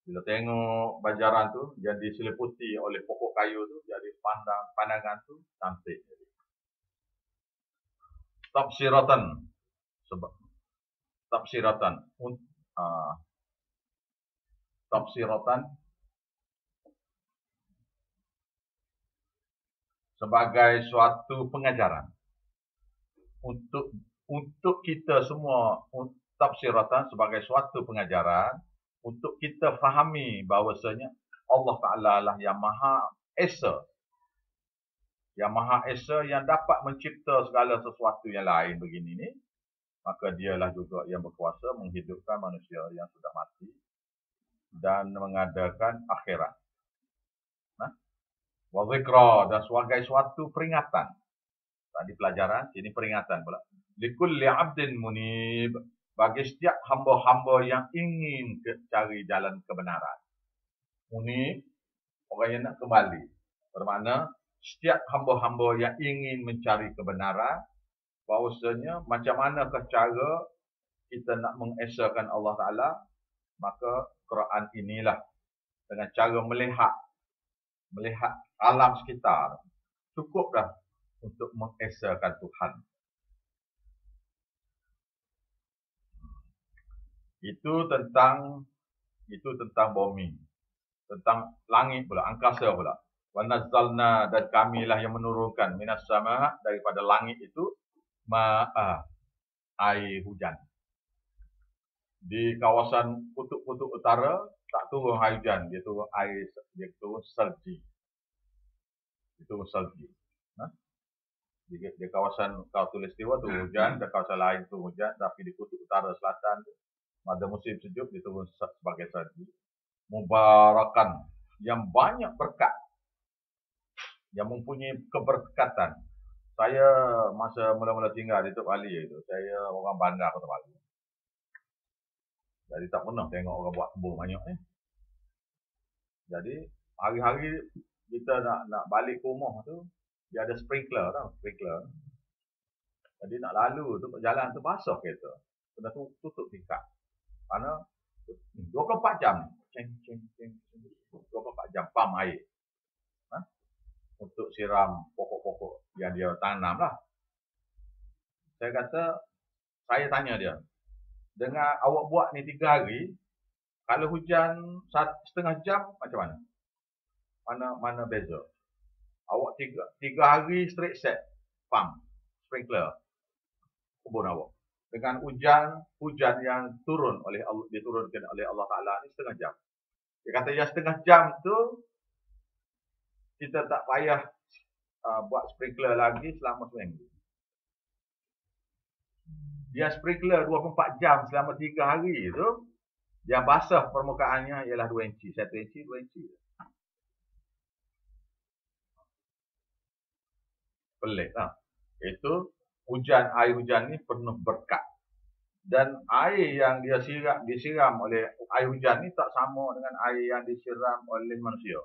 Bila tengok banjaran tu, yang diseliputi oleh pokok kayu tu, jadi pandangan tu cantik. Tafsiratan, sebagai suatu pengajaran untuk kita semua. Tafsiratan sebagai suatu pengajaran untuk kita fahami bahawasanya Allah Ta'ala lah yang Maha Esa, yang dapat mencipta segala sesuatu yang lain begini ni. Maka dialah juga yang berkuasa menghidupkan manusia yang sudah mati dan mengadakan akhirat. Wa zikra, dan sebagai suatu peringatan. Tadi pelajaran, ini peringatan pula. Likulli abdin munib, bagi setiap hamba-hamba yang ingin cari jalan kebenaran. Munib, orang yang nak kembali. Bermakna, setiap hamba-hamba yang ingin mencari kebenaran, bahawasanya macam manakah cara kita nak mengesakan Allah Ta'ala, maka Quran inilah dengan cara melihat alam sekitar, cukup dah untuk mengesakan Tuhan. Itu tentang bumi, tentang langit pula, angkasa pula. Wa nazzalna, dan kamilah yang menurunkan minas sama, daripada langit itu ma'a, air hujan. Di kawasan kutub utara tak turun air hujan, dia turun salji. Itu salji. Di kawasan Khatulistiwa turun hujan, di kawasan lain turun hujan, tapi di kutub utara selatan pada musim sejuk diturun sebagai salji. Mubarakan, yang banyak berkat, yang mempunyai keberkatan. Saya masa mula-mula tinggal di Tok Bali itu, saya orang bandar Kota Bali. Jadi tak pernah tengok orang buat kebun banyak ni. Jadi hari-hari kita nak balik ke rumah tu, dia ada sprinkler tau, sprinkler. Jadi nak lalu tu jalan tu basah kereta. Kena tutup tingkap. Karena 24 jam, 24 jam pam air. Untuk siram pokok-pokok yang dia tanam lah. Saya tanya dia, dengan awak buat ni 3 hari, kalau hujan setengah jam, macam mana? Mana beza? Awak 3 hari straight set, pump, sprinkler, kebun awak. Dengan hujan yang diturunkan oleh Allah Ta'ala ni setengah jam. Dia kata yang setengah jam tu, kita tak payah buat sprinkler lagi selama seminggu. Dia sprinkler 24 jam selama 3 hari tu, yang basah permukaannya ialah 2 inci. 1 inci, 2 inci. Pelik lah. Itu air hujan ni penuh berkat. Dan air yang disiram oleh air hujan ni tak sama dengan air yang disiram oleh manusia.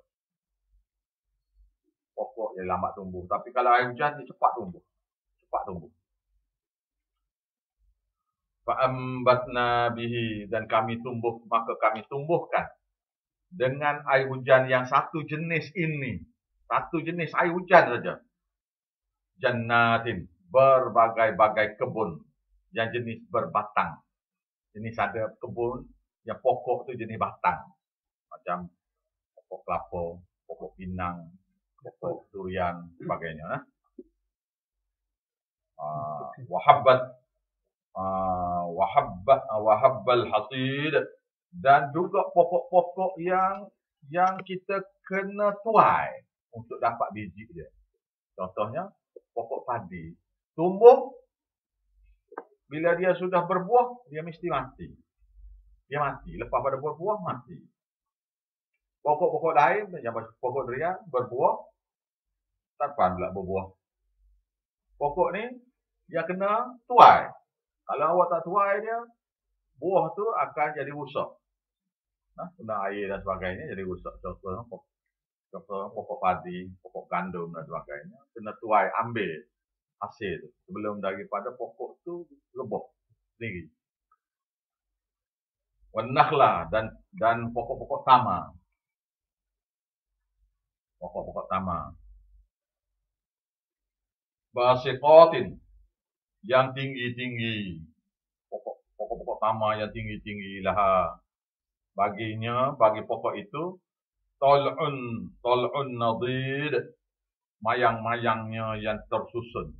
Pokok yang lambat tumbuh. Tapi kalau air hujan dia cepat tumbuh. Fa'ambatna bihi, dan maka kami tumbuhkan dengan air hujan yang satu jenis ini. Satu jenis air hujan saja. Jannatin, berbagai-bagai kebun yang jenis berbatang. Jenis ada kebun yang pokok tu jenis batang. Macam pokok kelapa, pokok pinang, pokok durian, sebagainya. wahabbal hasid, dan juga pokok-pokok yang kita kena tuai untuk dapat biji dia. Contohnya pokok padi, tumbuh bila dia sudah berbuah dia mesti mati. Dia mati, lepas pada berbuah mati. Pokok-pokok lain yang pokok durian berbuah tanpa pula berbuah. Pokok ni dia kena tuai. Kalau awak tak tuai dia, buah tu akan jadi rusak. Kena air dan sebagainya jadi rusak. Contohnya pokok padi, pokok gandum dan sebagainya. Kena tuai, ambil hasil tu sebelum daripada pokok tu lebuh sendiri. Wanakhla dan pokok-pokok tama. Pokok-pokok tama. Basiqatin, yang tinggi-tinggi. Pokok-pokok tama yang tinggi-tinggi lah. Bagi pokok itu tal'un nadid, mayang-mayangnya yang tersusun.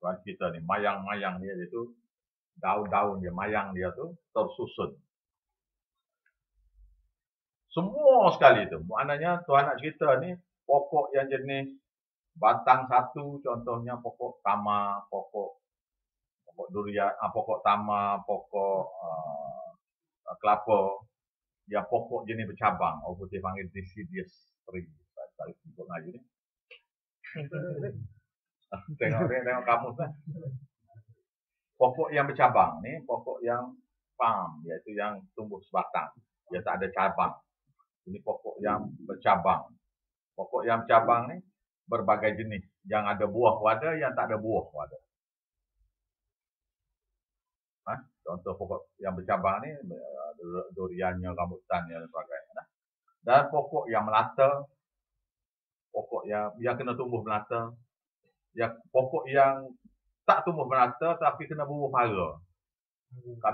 Tuan kita ni, mayang-mayang dia itu, daun-daun dia, mayang dia tu tersusun. Semua sekali tu. Maknanya Tuhan nak cerita ni, pokok yang jenis batang satu, contohnya pokok tama, pokok durian, pokok tama, pokok kelapa, yang pokok jenis bercabang. Orang putih panggil deciduous tree. Tak ikut Melayu ni. Tengok kamus lah. Pokok yang bercabang ni, pokok yang palm, iaitu yang tumbuh sebatang. Dia tak ada cabang. Ini pokok yang bercabang. Pokok yang bercabang ni berbagai jenis. Yang ada buah ada, yang tak ada buah ada. Contoh pokok yang bercabang ni, duriannya, rambutannya dan sebagainya. Dan pokok yang melata, pokok yang kena tumbuh melata, pokok yang tak tumbuh melata tapi kena buah pala.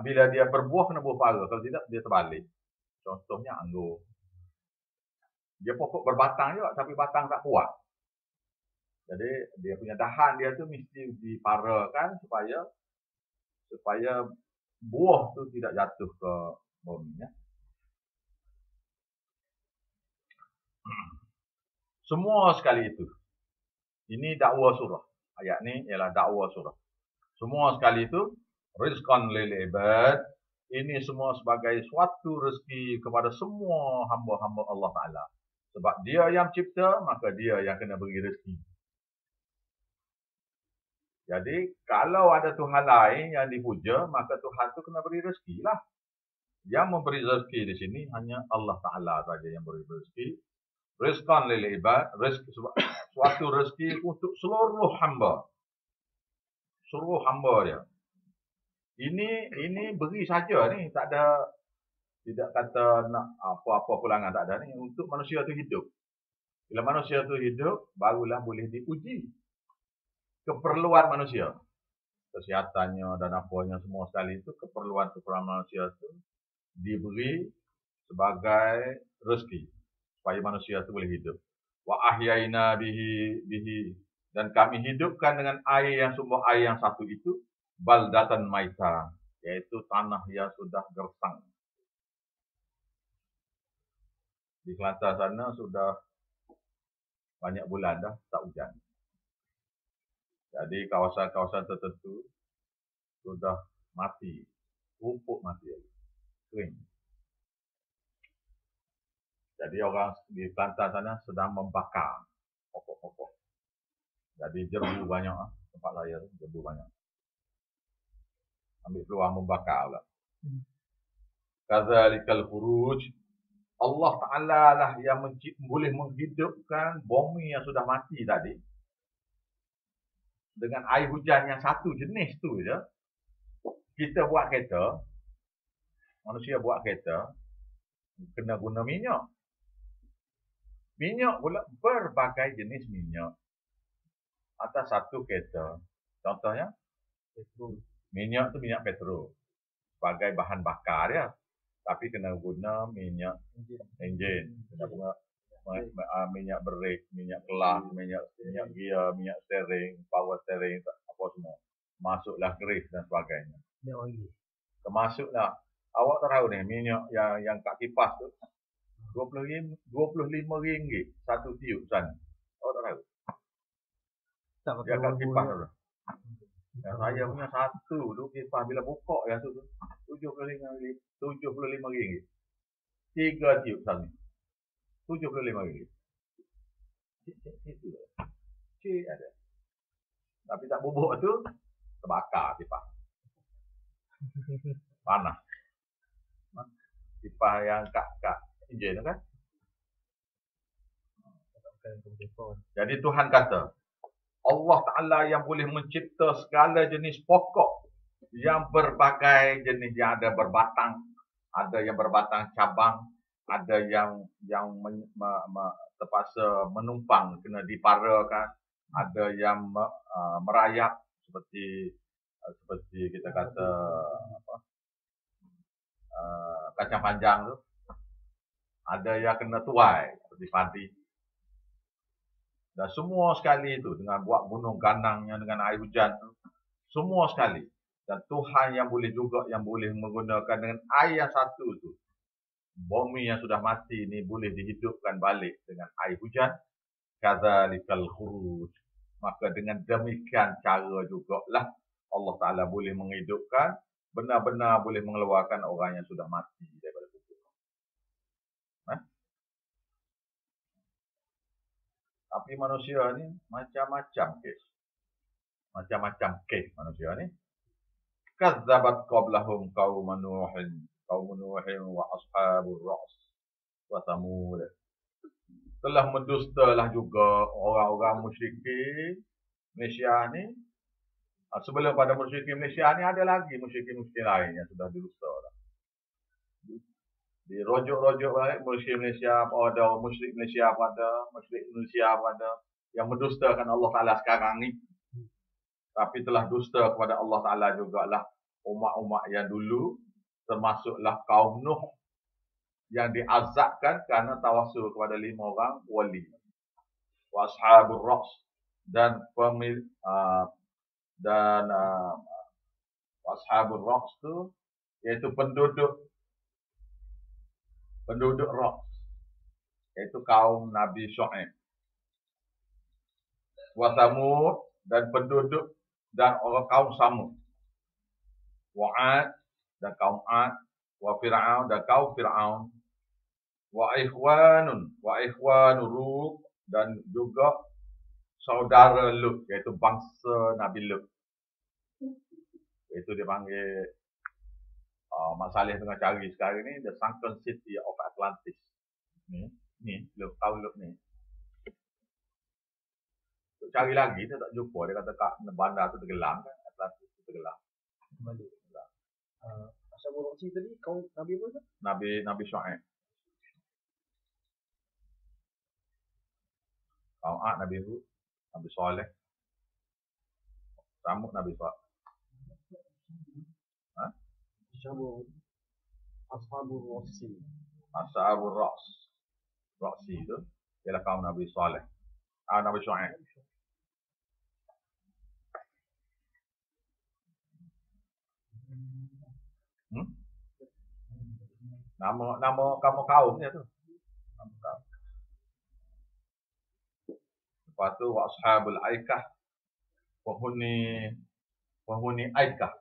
Bila dia berbuah kena buah pala, kalau tidak dia terbalik. Contohnya anggur. Dia pokok berbatang juga tapi batang tak kuat. Jadi dia punya dahan dia tu mesti diparakan supaya buah tu tidak jatuh ke bumi. Semua sekali itu. Ini dakwa surah. Ayat ni ialah dakwa surah. Semua sekali itu, rizqan lil ibad. Ini semua sebagai suatu rezeki kepada semua hamba-hamba Allah Ta'ala. Sebab dia yang cipta, maka dia yang kena beri rezeki. Jadi, kalau ada Tuhan lain yang dipuja, maka Tuhan tu kena beri rezeki lah. Yang memberi rezeki di sini hanya Allah Ta'ala saja yang beri rezeki. Rizqan lil ibad, suatu rezeki untuk seluruh hamba. Seluruh hamba dia. Ini beri saja ni, tidak kata nak apa-apa pulangan, tak ada ni. Untuk manusia tu hidup. Bila manusia tu hidup, barulah boleh diuji keperluan manusia. Kesihatannya dan apanya semua sekali itu, keperluan manusia tu diberi sebagai rezeki supaya manusia itu boleh hidup. Wa ahyaina bihi, dan kami hidupkan dengan air yang sumber air yang satu itu, baldatan maita, yaitu tanah yang sudah gersang. Di Kelantan sana sudah banyak bulan dah tak hujan. Jadi kawasan-kawasan tertentu sudah mati, rumput mati, kering. Jadi orang di Kelantan sana sedang membakar pokok-pokok. Jadi jerbu banyak, tempat raya jerbu banyak. Ambil peluang membakar pula. Kazalikal khuruj. Allah Ta'ala lah yang boleh menghidupkan bumi yang sudah mati tadi. Dengan air hujan yang satu jenis tu je. Kita buat kereta, manusia buat kereta, kena guna minyak. Minyak pula berbagai jenis minyak. Atas satu kereta. Contohnya, minyak tu minyak petrol. Sebagai bahan bakar dia. Tapi kena guna minyak enjin. Kena guna minyak brake, minyak kelas, minyak gear, minyak steering, power steering, apa apa semua. Masuklah grease dan sebagainya. Dia lagi. Termasuklah awak tahu ni minyak yang kat kipas tu RM25 satu tiup sana. Awak tak tahu? Tak Dia pakai kat kipas bumbu. tu. Yang saya punya satu tu kipas bila buka yang tu RM75. 3 tiup sana. RM75. Cik ada. Tapi tak bubuk tu terbakar kipas. Panas. Kipas yang kat enjin tu kan. Jadi Tuhan kata, Allah Ta'ala yang boleh mencipta segala jenis pokok yang berbagai jenis, yang ada berbatang, ada yang berbatang cabang, ada yang terpaksa menumpang kena diparakan, ada yang merayap seperti kita kata kacang panjang tu, ada yang kena tuai seperti padi. Dan semua sekali itu dengan buat gunung ganangnya dengan air hujan tu, semua sekali. Dan Tuhan yang boleh juga yang boleh menggunakan dengan air yang satu tu. Bumi yang sudah mati ni boleh dihidupkan balik dengan air hujan. Kadzalikal khuruj. Maka dengan demikian cara jugalah Allah Ta'ala boleh menghidupkan, benar-benar boleh mengeluarkan orang yang sudah mati daripada kubur. Tapi manusia ni macam-macam kes. Macam-macam kes manusia ni. Kazzabat qablahum qaumun Nuhin wa ashabur ra's wa Thamud. Telah mendustalah juga orang-orang musyrikin Malaysia ni. Sebelum pada musyrikin Malaysia ni ada lagi musyrikin-musyrikin lain yang sudah didusta dah. Dirujuk-rujuk balik musyrik Malaysia pada musyrik Malaysia pada musyrik Indonesia pada yang mendustakan Allah Ta'ala sekarang ni. Tapi telah dusta kepada Allah Ta'ala jugalah umat-umat yang dulu, termasuklah kaum Nuh yang diazabkan kerana tawassul kepada 5 orang wali. Wa ashabur ra's dan ashabur ra's tu iaitu penduduk Ra's, iaitu kaum Nabi Syuaib. Wa Thamud dan penduduk dan orang kaum Samud. Wa 'ad dan kaum 'ad, wa Fir'aun dan kaum Fir'aun. Wa ikhwanu Lut dan juga saudara Lut, iaitu bangsa Nabi Lut. Itu dipanggil Mak Saleh tengah cari sekarang ni the sunken city of Atlantis. Ni Lut, tahu Lut ni. Cari lagi dia tak jumpa, dia kata kat bandar tu tenggelam kan, Atlantis tu tenggelam. Balik. Asal Roksi tadi kau Nabi apa tu? Nabi Syuaib. Kaum 'ad Nabi Hud, Nabi Saleh. Samud Nabi Saleh. Ashabur Roksi. Ashabur ra's. Raksi tu ialah kaum Nabi Saleh. Nabi Syuaib. Nama kaumnya tu. Nama kaum. Lepas tu wa ashabul aikah. Wahuni aikah.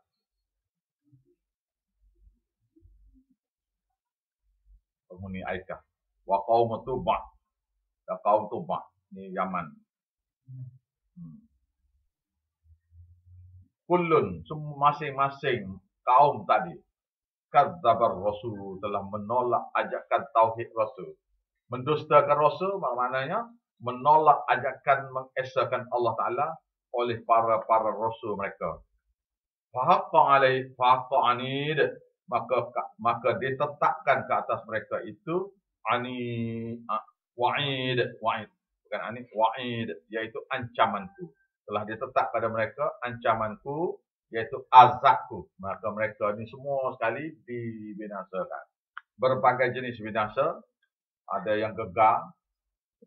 Penghuni Aikah. Wa qaum Tuba'. Dan kaum Tuba'. Ni Yaman. Kullun, semua masing-masing kaum tadi. Kadzabar Rasul, telah menolak ajakan tauhid Rasul. Mendustakan Rasul maknanya menolak ajakan mengesahkan Allah Ta'ala oleh para Rasul mereka. Fahaqqa anid. Maka ditetapkan ke atas mereka itu wa'id, bukan anid, wa'id, iaitu ancamanku. Telah ditetap pada mereka ancamanku, iaitu azabku. Maka mereka ni semua sekali dibinasakan. Berbagai jenis binasa, ada yang gegar,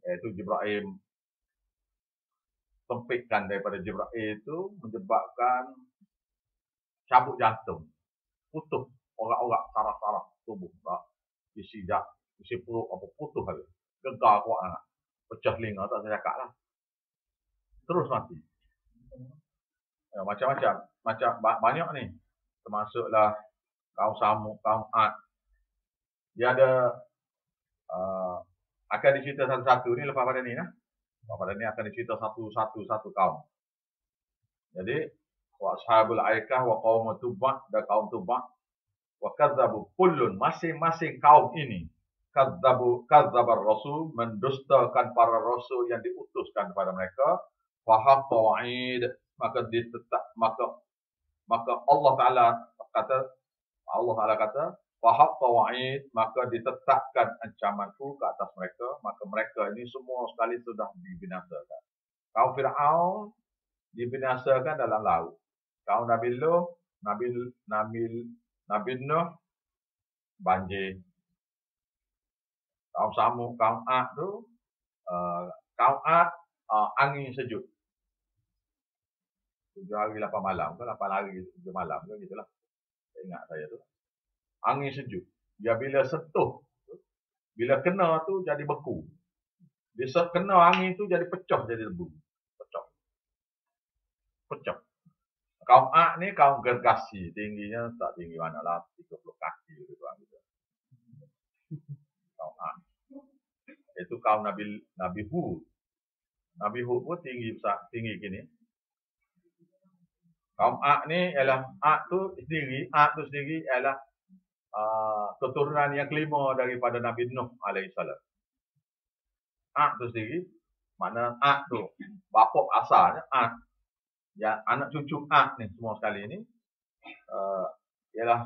iaitu Jibril sempitkan daripada Jibril itu menyebabkan cabut jantung, putus orak-orak saraf-saraf tubuh, isi perut apa putus habis, gegar kuat anak, pecah telinga tak saya cakap lah, terus mati. Ya, macam banyak ni, termasuklah kaum Samud, kaum Ad. Dia ada akan dicerita satu-satu ni lepas pada ni lah. Lepas pada ni akan dicerita satu kaum. Jadi wa ashabul aikah wa qaum Tubbah dan kaum Tubbah wa kadzabu kullun, masing-masing kaum ini kadzabar rasul, mendustakan para rasul yang diutuskan kepada mereka. Fa haqqa wa'id, maka Allah Taala kata fa haqqa wa'id, maka ditetapkan ancamanku ke atas mereka, maka mereka ini semua sekali sudah dibinasakan. Kaum Fir'aun dibinasakan dalam laut. Kaum Nabi Nuh, Nabi Nuh banjir. Kaum Samud, kaum Ad tu angin sejuk. 7 hari 8 malam ke 8 hari 7 malam ke gitulah. Ingat saya tu. Angin sejuk. Dia bila sentuh, bila kena tu jadi beku. Dia kena angin tu jadi pecah, jadi debu. Pecah. Kaum Ad ni kaum gergasi, tingginya tak tinggi manalah 30 kaki gitu. Kaum Ad. Itu kaum Nabi Hud. Nabi Hud pun tinggi gini. Kaum Ad ni ialah Ad tu sendiri ialah keturunan yang kelima daripada Nabi Nuh alaihissalam. Ad tu sendiri, mana Ad tu bapa asalnya Ad. Ya, anak cucu Ad ni semua sekali ni ialah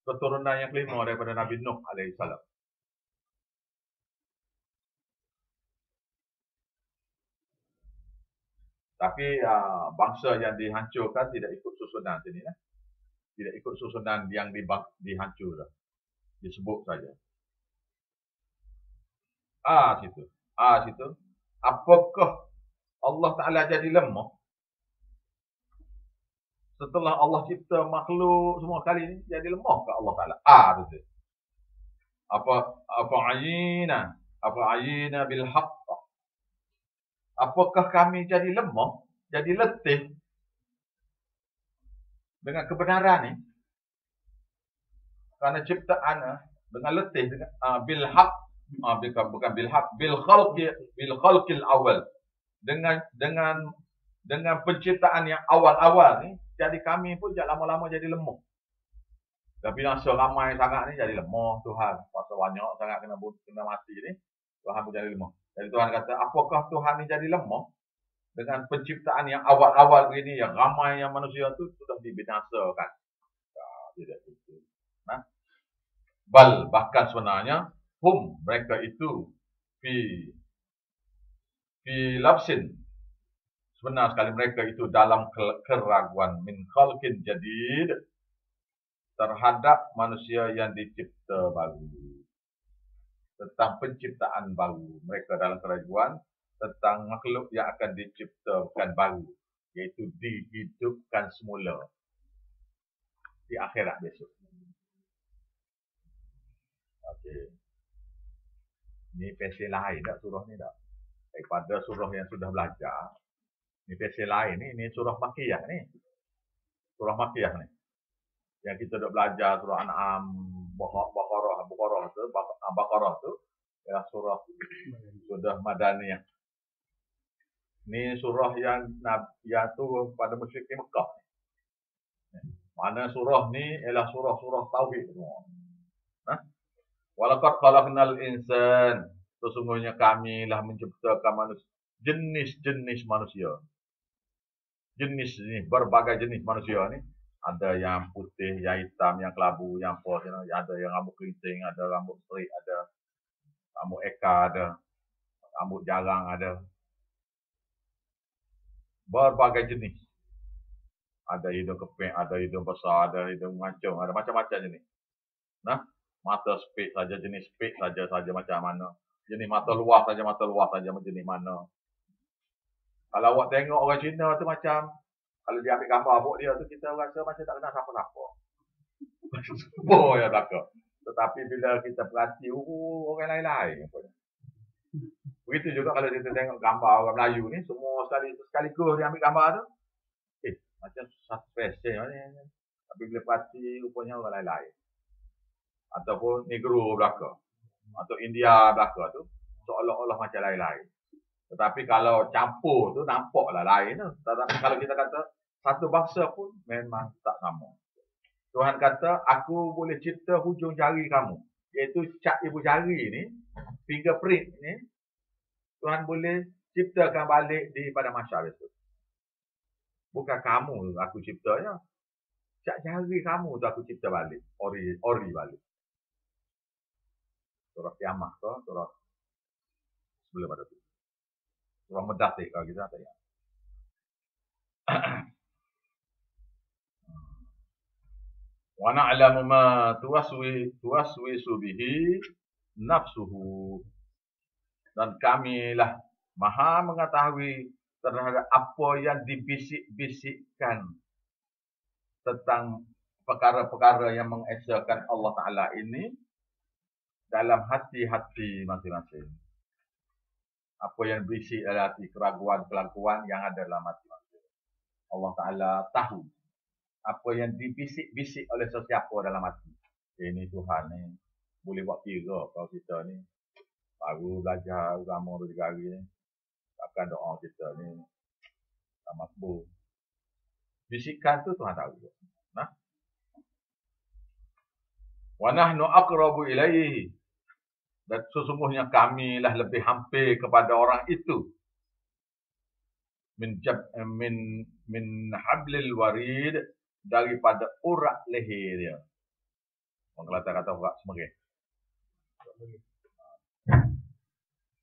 keturunan yang kelima daripada Nabi Nuh alaihissalam. Tapi bangsa yang dihancurkan tidak ikut susunan sini lah. Tidak ikut susunan yang dihancur lah. Disebut saja. Situ. Apakah Allah Ta'ala jadi lemah? Setelah Allah cipta makhluk semua kali ni, jadi lemah ke Allah Ta'ala? Tu. Apa ayina bil haqq? Apakah kami jadi lemah, jadi letih dengan kebenaran ni? Kerana ciptaan dengan letih dengan bil haqq, bukan bil haqq, bil khalqil awal. Dengan penciptaan yang awal-awal ni, jadi kami pun lama-lama jadi lemah. Dah binasa ramai sangat ni, jadi lemah Tuhan. Pasal banyak sangat kena mati ni, Tuhan pun jadi lemah. Jadi Tuhan kata, apakah Tuhan ni jadi lemah dengan penciptaan yang awal-awal begini, yang ramai yang manusia tu sudah dibinasakan? Tidak itu. Bahkan sebenarnya mereka itu fi labsin, sebenar sekali mereka itu dalam keraguan min khalqin jadid, terhadap manusia yang dicipta baru. Tentang penciptaan baru, mereka dalam keraguan tentang makhluk yang akan diciptakan baru, iaitu dihidupkan semula di akhirat besok. Okey. Ini versi lain tak surah ni tak? Daripada surah yang sudah belajar. Ini versi lain ni, ini surah Makkiyah ni. Surah Makkiyah ni. Yang kita dah belajar surah An'am, Baqarah tu ialah surah sudah Madaniyah. Ini surah yang turun pada musyrikin Mekah. Mana surah ni ialah surah-surah tauhid semua. Walaqad khalaqnal insan, sesungguhnya kami lah menciptakan manusia, jenis-jenis manusia. Jenis ni, berbagai jenis manusia ni. Ada yang putih, yang hitam, yang kelabu, yang pos, ada yang rambut keriting, ada rambut straight, ada rambut eka, ada rambut jarang, ada berbagai jenis. Ada hidung keping, ada hidung besar, ada hidung mancung, ada macam-macam jenis. Mata spek saja, jenis spek saja macam mana. Jenis mata luas saja jenis mana. Kalau awak tengok orang Cina tu macam, kalau dia ambil gambar abuk dia tu, kita rasa macam tak kenal siapa-siapa. Semua yang belakang. Tetapi bila kita perhati, orang lain-lain. Begitu juga kalau kita tengok gambar orang Melayu ni, semua sekaligus dia ambil gambar tu, macam satu spesies ni. Tapi bila perhati, rupanya orang lain-lain. Ataupun Negro belakang. Atau India belakang tu, seolah-olah macam lain-lain. Tetapi kalau campur tu, nampaklah lain tu. Tetapi kalau kita kata, satu bangsa pun memang tak sama. Tuhan kata, aku boleh cipta hujung jari kamu. Iaitu cap ibu jari ni, fingerprint ni, Tuhan boleh ciptakan balik di pada mahsyar besok. Bukan kamu aku ciptanya. Cap jari kamu tu aku cipta balik. Ori balik. Surah Kiamah tu, surah sebelum ada tu. Surah Mudaththir kalau kita tanya. Wa na'lamu ma tuwaswisu bihi nafsuhu. Dan kamilah maha mengetahui terhadap apa yang dibisik-bisikkan tentang perkara-perkara yang mengesakan Allah Ta'ala ini dalam hati-hati masing-masing. Apa yang berisik dalam hati, keraguan-kelakuan yang ada dalam hati masing-masing. Allah Ta'ala tahu apa yang dibisik-bisik oleh sesiapa dalam hati. Ini Tuhan ni boleh buat kira kalau kita ni baru belajar agama 2-3 hari ni. Takkan doa kita ni tak makbul. Bisikan tu Tuhan tahu. Nah. Wa nahnu aqrabu ilaihi. Dan sesungguhnya kamilah lebih hampir kepada orang itu. Min hablil warid, daripada urat leher dia. Orang Kelantan kata urat semerih.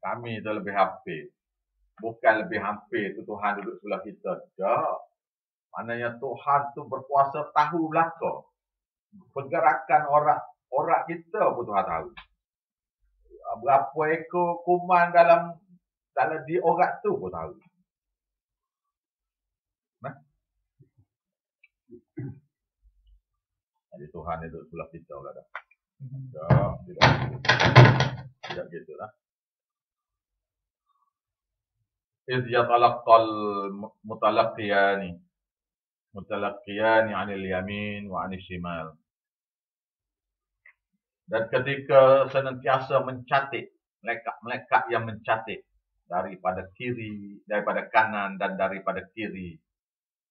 Kami itu lebih hampir. Bukan lebih hampir tu Tuhan duduk sebelah kita. Tak. Maknanya Tuhan tu berkuasa tahu belaka. Pergerakan orang kita pun Tuhan tahu. Berapa ekor kuman dalam di orat tu pun tahu. Nah. Jadi Tuhan itu sebelah kita lah dah. Tidak gitu lah. Iz yatalaqqal mutalaqqiyani 'anil yamin wa 'anil shimal. Dan ketika senantiasa mencatik, melekat yang mencatik daripada kiri, daripada kanan dan daripada kiri.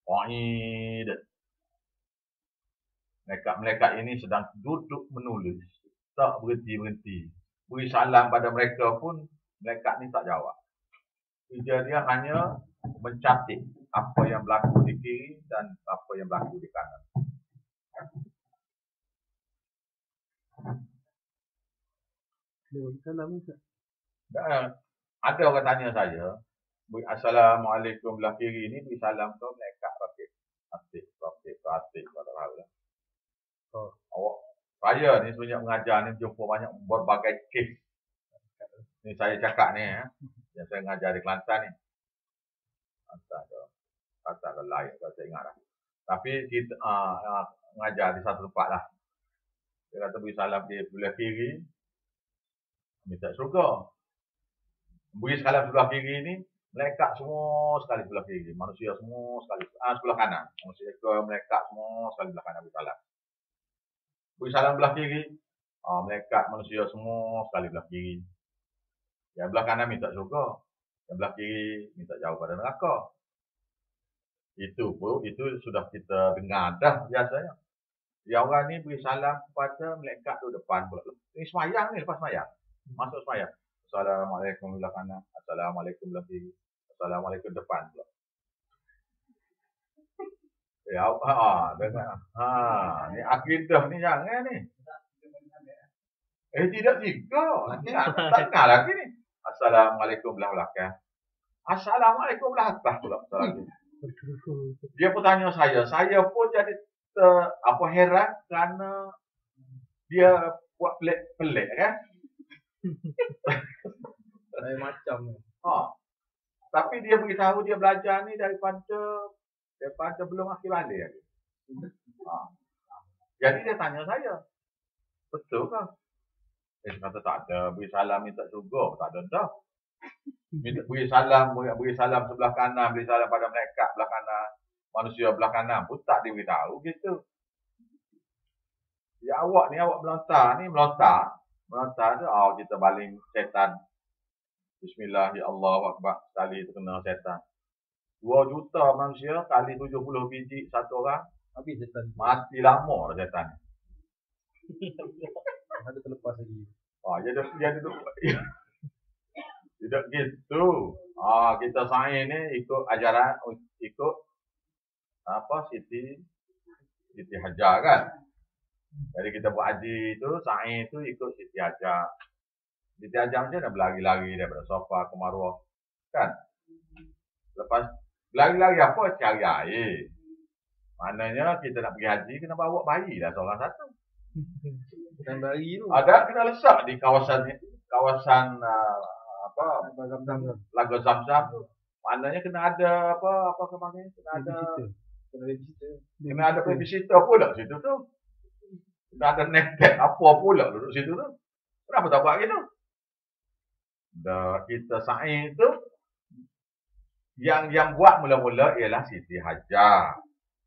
Wa'id. Melekat ini sedang duduk menulis, tak berhenti-berhenti. Beri salam pada mereka pun, melekat ni tak jawab. Kerja dia hanya mencatik apa yang berlaku di kiri dan apa yang berlaku di kanan. Ada orang tanya saya, Assalamualaikum belah kiri ni, beri salam tu melekat pakai atik, tak tahu lah. Saya ni sebenarnya mengajar ni jumpa banyak berbagai kes. Ni saya cakap ni yang saya mengajar di Kelantan ni. Kata lain kalau saya ingat lah. Tapi kita mengajar di satu tempat lah. Dia kata beri salam di sebelah kiri, minta syurga. Beri salam sebelah kiri ni, melekat semua sekali sebelah kiri. Manusia semua sekali sebelah kanan. Manusia ke melekat semua sekali sebelah kanan beri salam. Beri salam sebelah kiri, melekat manusia semua sekali sebelah kiri. Yang belah kanan minta syurga, yang belah kiri minta jauh pada neraka. Itu sudah kita dengar dah biasanya. Yang orang ni beri salam kepada melekat tu depan pula. Ini semayang ni, lepas semayang. Masuk semayang. Assalamualaikum belah kanan, Assalamualaikum belah kiri, Assalamualaikum depan pula. Ya, dengar. Ni akidah ni jangan ni. Tidak juga. Nanti tak dengar lagi ni. Assalamualaikum belah belakang. Assalamualaikum belah atas pula. Dia pun tanya saya pun jadi heran kerana dia buat pelik kan. Lain macam. Tapi dia beritahu dia belajar ni daripada belum akhir balik lagi. Jadi dia tanya saya, betul ke? Saya kata tak ada, beri salam minta syurga, tak ada dah. Beri salam sebelah kanan, beri salam pada malaikat belah kanan, manusia belah kanan pun tak diberitahu gitu. Ya awak melontar tu, kita baling setan. Bismillah, ya Allah, Akbar, sekali terkena setan. 2 juta manusia kali 70 biji satu orang, Habis setan. mati lama dah setan. Ada terlepas lagi. Dia duduk tidak gitu. Kita sains ni ikut ajaran, ikut Siti Hajar kan. Jadi kita buat haji tu, sains tu ikut Siti Hajar. Siti Hajar macam nak berlari-lari daripada sofa ke Marwah kan. Lepas berlari-lari apa? Cari air. Maknanya kita nak pergi haji kena bawa bayi dah seorang satu. Dan lari tu. Ada kena lesak di kawasan Laga Zamzam. Maknanya kena ada apa kemarin? Kena ada babysitter pula situ tu. Kena ada nektek apa pula duduk situ tu. Kenapa tak buat gitu? Dah kita sains tu yang buat mula-mula ialah Siti Hajar.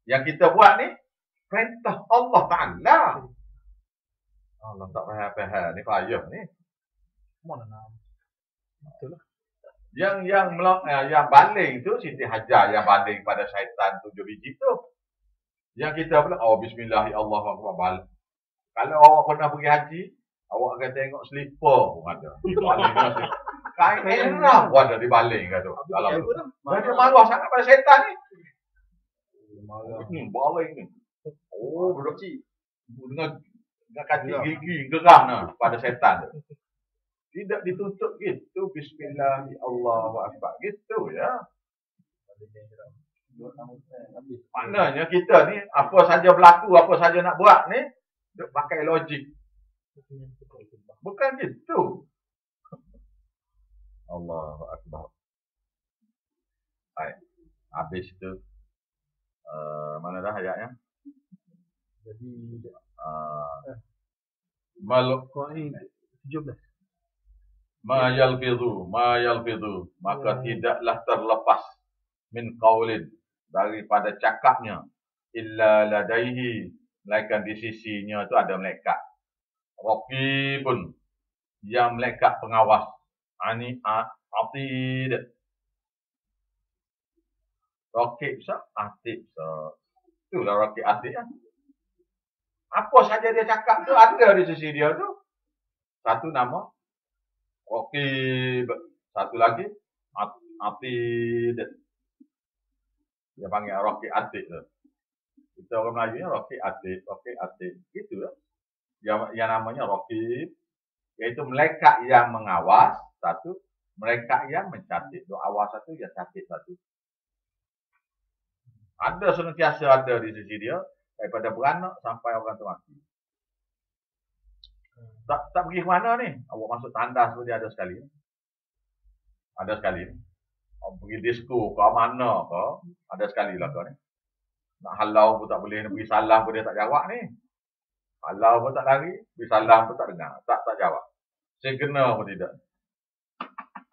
Yang kita buat ni perintah Allah Taala. Allah tak faham ni payah ni. Mana nak? Betul lah. Yang baling tu Siti Hajar yang baling pada syaitan 7 biji tu. Yang kita pula bismillah ya Allah Akbar. Kalau awak pernah pergi haji, awak akan tengok slipper pun ada. Kain merah pun ada dibaling kat tu. Dia marah sangat pada syaitan ni. Baling ni. Berdoci. Dengan kaki gigi geram lah pada syaitan tu. Tidak ditutup gitu. Bismillah Allahu Akbar. Gitu ya. Maknanya kita ni apa saja berlaku, apa saja nak buat ni pakai logik. Bukan gitu. Allahu Akbar. Baik. Habis tu mana dah ayatnya? Jadi Qur'an 17. Ma yalfidhu, maka tidaklah terlepas min qaulin, daripada cakapnya, illa ladaihi, melainkan di sisinya tu ada malaikat. Raqibun, yang malaikat pengawas. Atid. Raqib sah, atid sah. Itulah raqib atid kan. Apa saja dia cakap tu ada di sisi dia tu. Satu nama Raqib, satu lagi Atid. Dia panggil Raqib Atid tu. Kita orang Melayu nya Raqib Atid. Gitu lah. Yang namanya Raqib, iaitu malaikat yang mengawas satu, malaikat yang mencatat. Dua awas satu, yang catat satu. Ada senantiasa ada di sisi dia, daripada beranak sampai orang tu mati. Tak pergi ke mana ni? Awak masuk tandas pun dia ada sekali. Ada sekali. Awak pergi disko ke mana ke, ada sekali lah kau ni. Nak halau pun tak boleh, nak beri salam pun dia tak jawab ni. Halau pun tak lari, beri salam pun tak dengar, tak jawab. Saya kena pun tidak.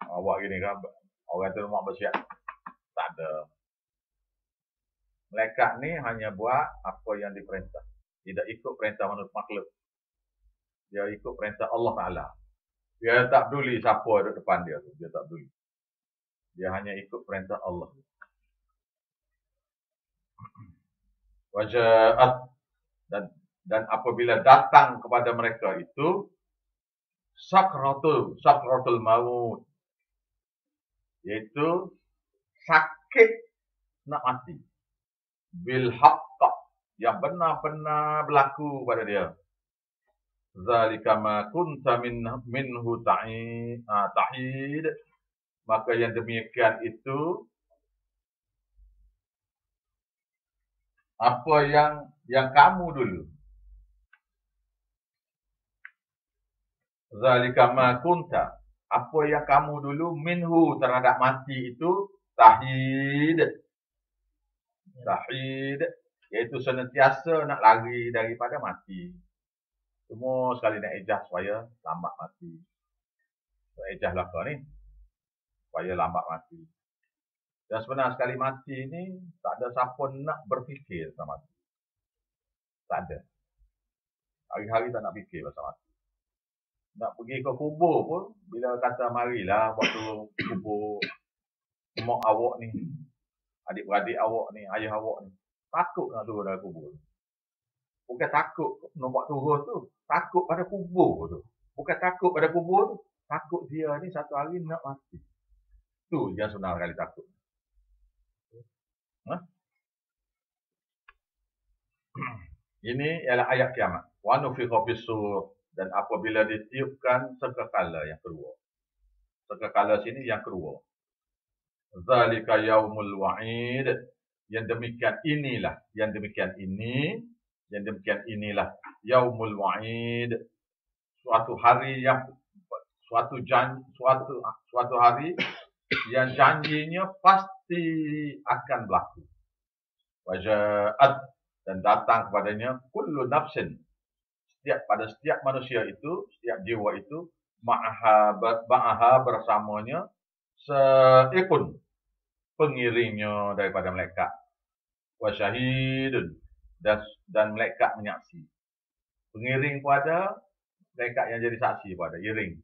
Awak gini kan, orang tu mak bersiap. Tak ada. Malaikat ni hanya buat apa yang diperintah. Tidak ikut perintah manusia makhluk. Dia ikut perintah Allah Ta'ala. Dia tak peduli siapa ada depan dia tu. Dia tak peduli. Dia hanya ikut perintah Allah. Waja'at, dan apabila datang kepada mereka itu sakratul maut, yaitu sakit nak mati, bil haqq, yang benar-benar berlaku pada dia. Zalika ma kunta minhu tahid, maka yang demikian itu apa yang kamu dulu. Zalika ma kunta, Apa yang kamu dulu minhu terhadap mati itu tahid. Tahid, iaitu senantiasa nak lari daripada mati. Semua sekali nak ejah supaya lambat mati. So, ejah belaka ni, supaya lambat mati. Dan sebenarnya sekali mati ni, tak ada siapa nak berfikir pasal mati. Tak ada. Hari-hari tak nak fikir pasal mati. Nak pergi ke kubur pun, bila kata marilah waktu kubur mak awak ni, adik-beradik awak ni, ayah awak ni, takut nak turun dari kubur. Bukan takut nampak turun tu, takut pada kubur tu. Bukan takut pada kubur tu, takut dia ni satu hari nak mati. Tu yang sebenar kali takut. Ini ialah ayat kiamat. Wa nufikha fis-sur, dan apabila ditiupkan sekekala yang kedua. Sekekala sini yang kedua. Zalika yaumul wa'id. Yang demikian inilah, yang demikian inilah yaumul wa'id. Suatu hari yang suatu hari yang janjinya pasti akan berlaku. Waja'at, dan datang kepadanya kullu nafsin, pada setiap manusia itu, setiap jiwa itu, ma'aha bersamanya seikun, pengiringnya daripada malaikat. Wa syahidun, dan malaikat menyaksi. Pengiring pada malaikat yang jadi saksi pada iring.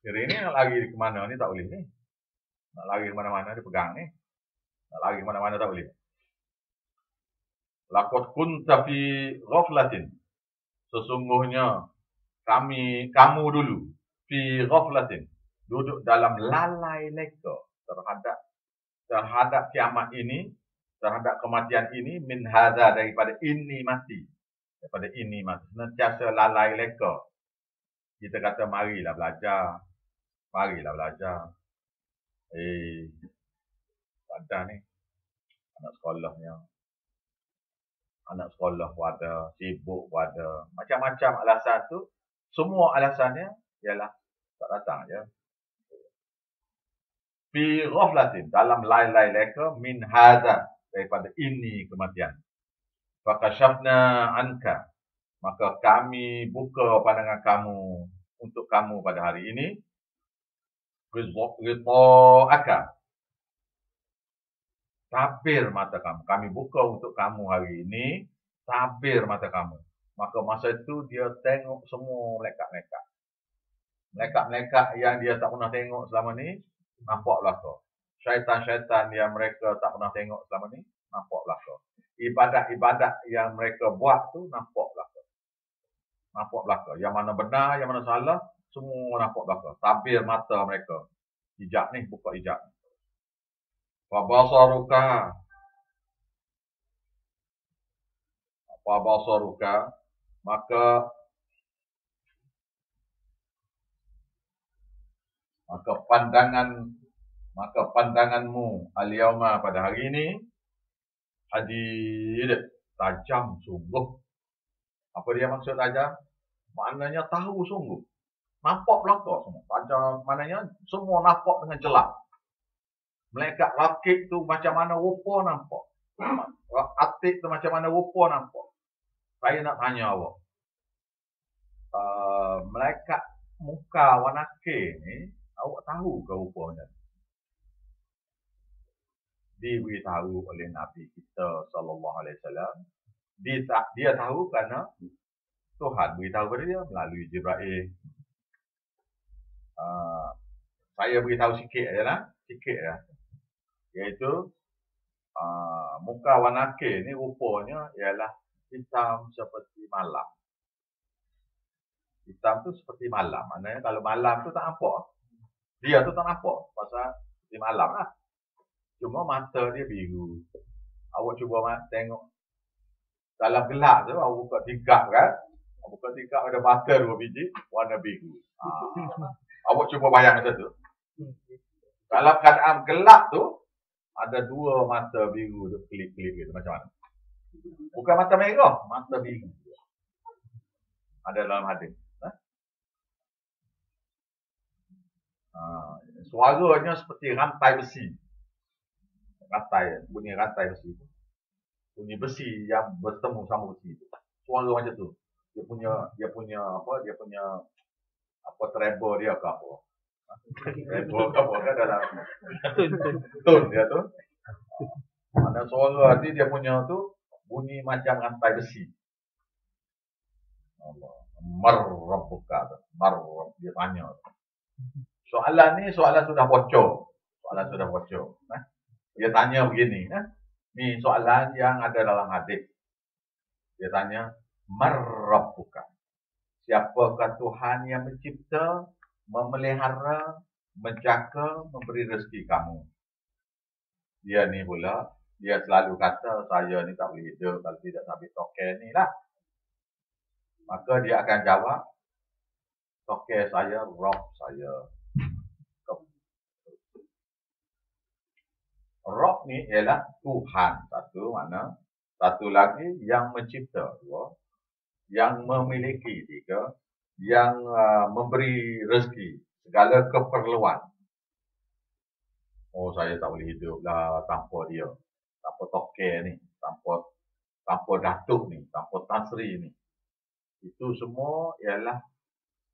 Iring ni nak lari ke mana ni tak boleh ni. Nak lari ke mana-mana dia pegang ni. Nak lari ke mana-mana tak boleh. Laqad kunta fi ghaflatin. Sesungguhnya kamu dulu fi ghaflatin, duduk dalam lalai leka terhadap kiamat ini, terhadap kematian ini, min hadza, daripada ini mati. Daripada ini mati. Sentiasa lalai leka. Kita kata marilah belajar. Marilah belajar. Ada ni anak sekolahnya. Anak sekolah pun ada, sibuk pun ada. Macam-macam alasan tu. Semua alasannya ialah tak datang je. Fi ghaflatin, dalam lalai leka, min hadza, daripada ini kematian. Fakashafna anka, maka kami buka pandangan kamu untuk kamu pada hari ini. Ghita'aka, tabir mata kamu. Kami buka untuk kamu hari ini, tabir mata kamu. Maka masa itu dia tengok semua malaikat-malaikat. Malaikat-malaikat yang dia tak pernah tengok selama ni, nampak belaka. Syaitan-syaitan yang mereka tak pernah tengok selama ni, nampak belaka. Ibadat-ibadat yang mereka buat tu, nampak belaka. Nampak belaka. Yang mana benar, yang mana salah, semua nampak belaka. Tabir mata mereka. Hijab ni, buka hijab ni. Fabasaruka, maka pandanganmu al-yauma, pada hari ini, hadid, tajam sungguh. Apa dia maksud tajam? Maknanya tahu sungguh. Nampak belaka semua. Tajam maknanya semua nampak dengan jelas. Malaikat rakib tu macam mana rupa nampak. Atik tu macam mana rupa nampak. Saya nak tanya awak. Malaikat muka wanakir ni, awak tahu ke rupanya? Diberitahu oleh Nabi kita sallallahu alaihi wasallam. Dia tahu kerana Tuhan beritahu kepada dia melalui Jibril. Saya beritahu sikit ajalah, sikit lah. Iaitu muka wanakir ni rupanya ialah hitam seperti malam. Hitam tu seperti malam. Maknanya kalau malam tu tak nampak. Dia tu tak nampak. Pasal seperti malam lah. Cuma mata dia biru. Awak cuba tengok. Dalam gelap tu, awak buka tingkap kan. Awak buka tingkap ada mata 2 biji, warna biru. Awak cuba bayang macam tu. Dalam keadaan gelap tu, ada 2 mata biru tu kelip-kelip gitu. Macam mana? Bukan mata merah, mata biru. Ada dalam hadis. Suaranya seperti rantai besi. Rantai, bunyi rantai besi. Bunyi besi yang bertemu sama besi. Suara macam tu. Dia punya treble dia ke apa. Treble ke apa kan dalam tone dia tu. Ada suara nanti dia punya tu bunyi macam rantai besi. Allah. Marrabbuka. Marrabb dia tanya. Soalan ni sudah bocor. Dia tanya begini. Ni soalan yang ada dalam hadis. Dia tanya, Marrabbuka. Siapakah Tuhan yang mencipta, memelihara, menjaga, memberi rezeki kamu? Dia ni pula, dia selalu kata, saya ni tak boleh hidup kalau tidak sabit tokeh ni lah. Maka dia akan jawab, tokeh saya, Rob saya. Rob ni ialah Tuhan, satu mana. Satu lagi yang mencipta, dua. Yang memiliki, tiga. Yang memberi rezeki, segala keperluan. Oh, saya tak boleh hidup lah tanpa dia. Tanpa tokeh ni, tanpa datuk ni, tanpa tansri ni. Itu semua ialah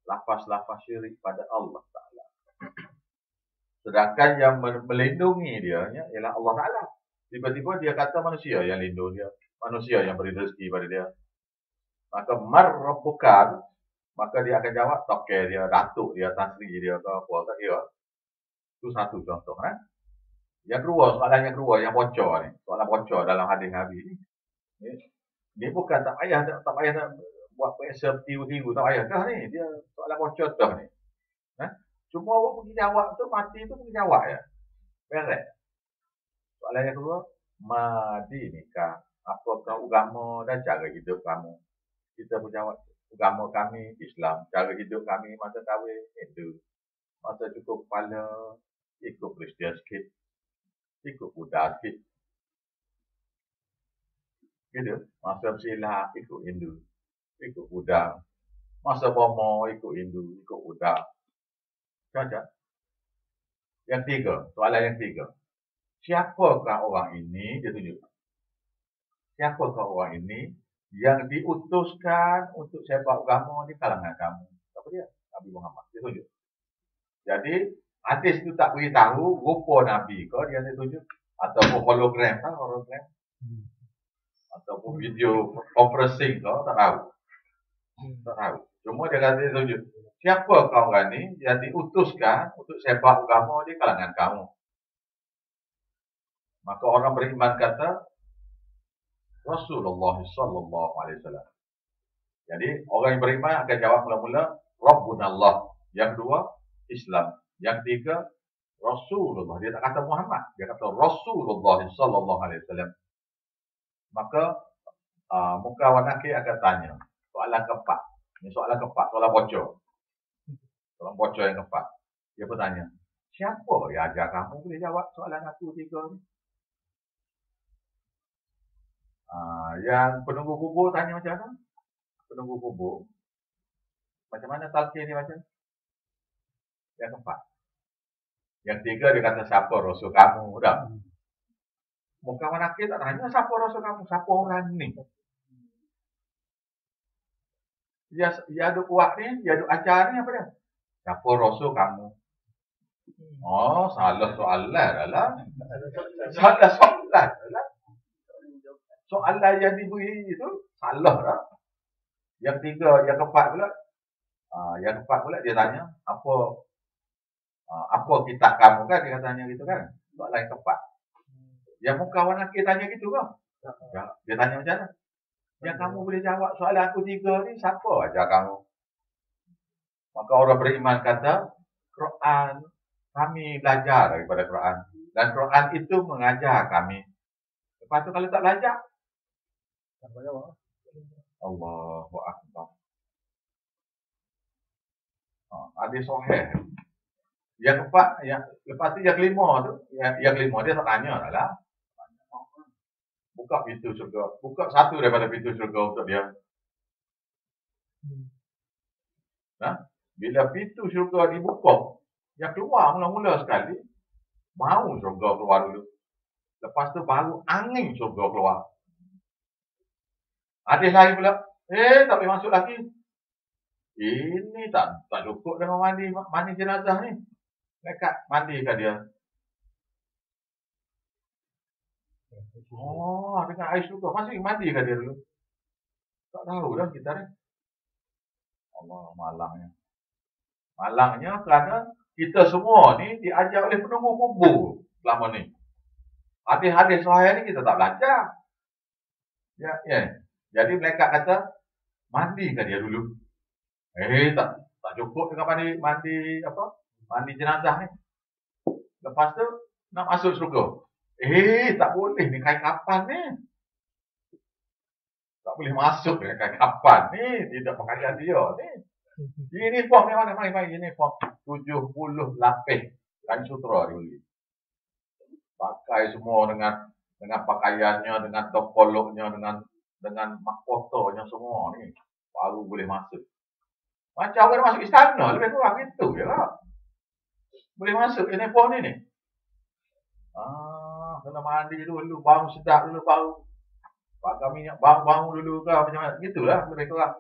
lafaz-lafaz syirik pada Allah Ta'ala. Sedangkan yang melindungi dia ialah Allah Ta'ala. Tiba-tiba dia kata manusia yang lindung dia. Manusia yang beri rezeki pada dia. Maka marrabbukan, maka dia akan jawab tokeh dia, datuk dia, tansri dia ke apa, tak kira. Itu satu contoh. Yang kedua, soalan yang kedua, yang bocor ni. Soalan bocor dalam hadis Nabi ni. Ni bukan tak payah nak buat PSL tiru-tiru, tak payah dah ni. Dia soalan bocor dah ni. Cuma awak pergi jawab tu, mati tu pergi jawab ya. Beres. Soalan yang kedua, madi nikah. Apakah agama dan cara hidup kamu? Kita pun jawab, agama kami Islam. Cara hidup kami masa kahwin Hindu. Masa cukup kepala, ikut Kristian sikit. Ikut Buddha sikit. Gitu. Masa bersilah, ikut Hindu. Ikut Buddha. Masa bomo, ikut Hindu. Ikut Buddha. Saja. Yang tiga, soalan yang tiga. Siapakah orang ini? Dia tunjuk. Siapakah orang ini yang diutuskan untuk sepak agama di kalangan kamu? Siapa dia? Nabi Muhammad. Dia tunjuk. Jadi, hadis itu tak beritahu rupa Nabi ke dia tunjuk. Ataupun hologram. Tak hologram? Ataupun video conferencing ke? Tak tahu. Tak tahu. Cuma dia kata dia tunjuk. Siapa kau orang ni yang diutuskan untuk sepak agama di kalangan kamu? Maka orang beriman kata Rasulullah sallallahu alaihi wasallam. Jadi orang yang beriman akan jawab mula-mula Rabbunallah. Yang kedua Islam. Yang tiga Rasulullah. Dia tak kata Muhammad, dia kata Rasulullah sallallahu alaihi wasallam. Maka muka wanaki akan tanya soalan keempat. Ini soalan keempat, soalan bocor. Soalan bocor yang keempat. Dia bertanya, siapa yang ajar kamu boleh jawab soalan aku tiga ni? Yang penunggu kubur tanya macam mana? Penunggu kubur. Macam mana talqin ni macam? Yang keempat. Yang tiga dia kata siapa rasul kamu? Dah. Muka wanaki tak tanya siapa rasul kamu? Siapa orang ni? Dia ada buat ni, dia ada ajar ni apa dia? Siapa rasul kamu? Oh, salah soalan adalah. Salah soalan adalah. Soalan yang diberi itu salah dah. Yang tiga, yang keempat pula, dia tanya apa kitab kamu kan? Dia tanya gitu kan? Soalan yang keempat. Yang muka wanaki tanya gitu kan? Dia tanya macam mana? Yang kamu boleh jawab soalan aku tiga ni siapa ajar kamu? Maka orang beriman kata, Quran, kami belajar daripada Quran. Dan Quran itu mengajar kami. Lepas tu kalau tak belajar, Allahu Akbar. Hadis sahih. Yang keempat, lepas tu yang kelima tu, yang kelima dia tak tanya lah. Buka pintu syurga. Buka satu daripada pintu syurga untuk dia. Bila pintu syurga dibuka, Yang keluar mula-mula sekali, mau syurga keluar dulu. Lepas tu baru angin syurga keluar. Hadis lain pula, tak boleh masuk lagi. Ini tak cukup dengan mandi jenazah ni. Mereka mandikan dia. Oh, dengan air syurga. Masih mandikan dia dulu. Tak tahu dah kita ni. Allah, malangnya. Malangnya kerana kita semua ni diajar oleh penunggu kubur selama ni. Hadis-hadis sahih ni kita tak belajar. Ya. Jadi mereka kata, mandikan dia dulu. Tak cukup dengan mandi jenazah ni. Lepas tu nak masuk syurga. Tak boleh ni, kain kapan ni. Tak boleh masuk dengan kain kapan ni. Tidak pakaian dia ni. Uniform ni mana? Mari uniform 70 lapis kain sutra dia beli. Pakai semua dengan pakaiannya, dengan topolognya, dengan mahkotanya semua ni. Baru boleh masuk. Macam orang masuk istana, lebih kurang itu je lah. Boleh masuk uniform ni. Kena mandi dulu, baru sedap dulu, baru pakai minyak, baru dulu ke macam mana. Gitulah lebih kurang.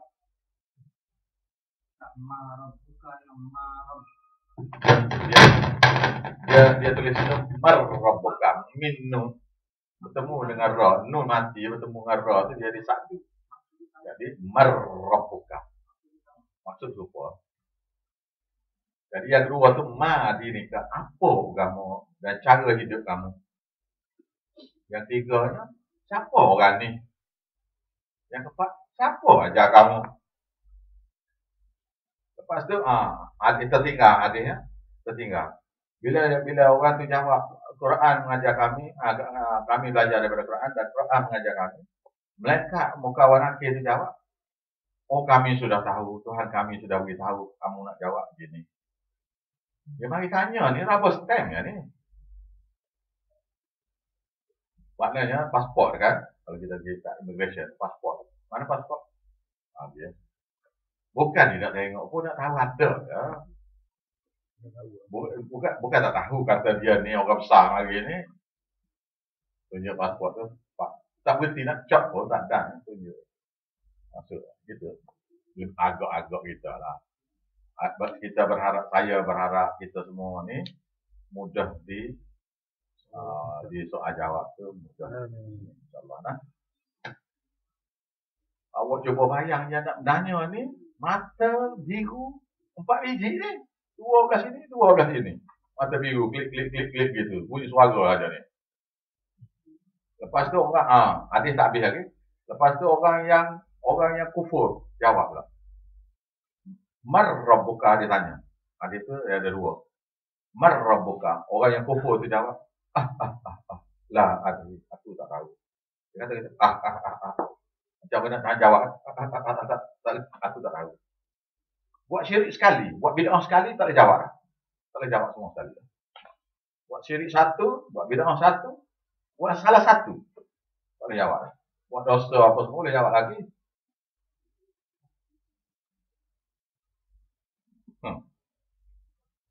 Dia tulis marrabbuka minnu, bertemu dengan ra, nun mati bertemu dengan ra tu dia jadi satu. Jadi marrabbuka. Maksud rupa. Jadi yang kedua tu ma dinika, apa agama dan cara hidup kamu. Yang tiganya, siapa orang ni? Yang keempat, siapa ajar kamu? Lepas tu, tertinggal. Bila orang tu jawab, Quran mengajar kami, kami belajar daripada Quran dan Quran mengajar kami. Malaikat muka warna tu jawab, kami sudah tahu, Tuhan kami sudah beritahu, kamu nak jawab gini. Dia mari tanya, ni rubber stamp ya ni. Maknanya pasport kan, kalau kita pergi kat immigration, pasport. Mana pasport? Dia. Bukan dia nak tengok pun, nak tahu ada ya. Bukan tak tahu, kata dia ni orang besar lagi ni. Tunjuk pasport tu. Tak berhenti nak cop pun, tak ada. Tunjuk. Masuk, gitu. Agak-agak kita lah. Saya berharap kita semua ni mudah di soal jawab tu mudah. InsyaAllah nah. Awak cuba bayang dia nak bertanya ni, mata biru 4 biji ni. 2 belah sini, 2 belah sini. Mata biru, klik gitu. Bunyi suara aja ni. Lepas tu orang, hadis tak habis lagi. Lepas tu orang yang kufur jawablah. Marrabbuka dia tanya. Hadis tu ada 2. Marrabbuka, orang yang kufur tu jawab. Lah, aku tak tahu. Dia kata, macam mana nak jawab? Aku tak tahu. Buat syirik sekali, buat bid'ah sekali tak boleh jawab. Tak boleh jawab semua sekali. Buat syirik satu, buat bid'ah satu, buat salah satu, tak boleh jawab. Buat dosa apa semua boleh jawab lagi.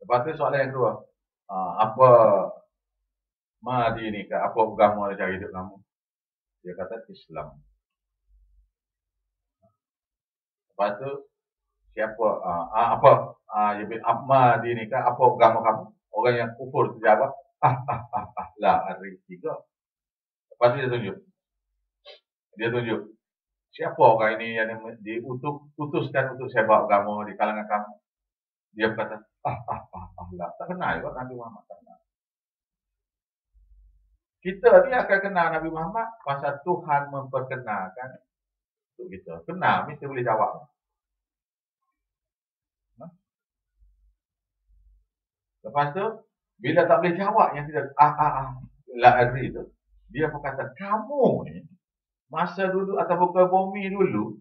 Lepas tu soalan yang kedua, apa ni ke, apa agama cara hidup kamu? Dia kata Islam. Lepas tu siapa apa ni ke, apa agama kamu? Orang yang kufur jawab lah hari 3. Lepas tu dia tunjuk siapa orang ini yang diutuskan untuk sebar agama di kalangan kamu. Dia kata lah, tak kenal juga Nabi Muhammad, tak kenal. Kita ni akan kenal Nabi Muhammad pasal Tuhan memperkenalkan untuk kita. Kenal, mesti boleh jawab. Lepas tu, bila tak boleh jawab yang tidak la adri tu, dia berkata, kamu ni masa dulu atau buka bumi dulu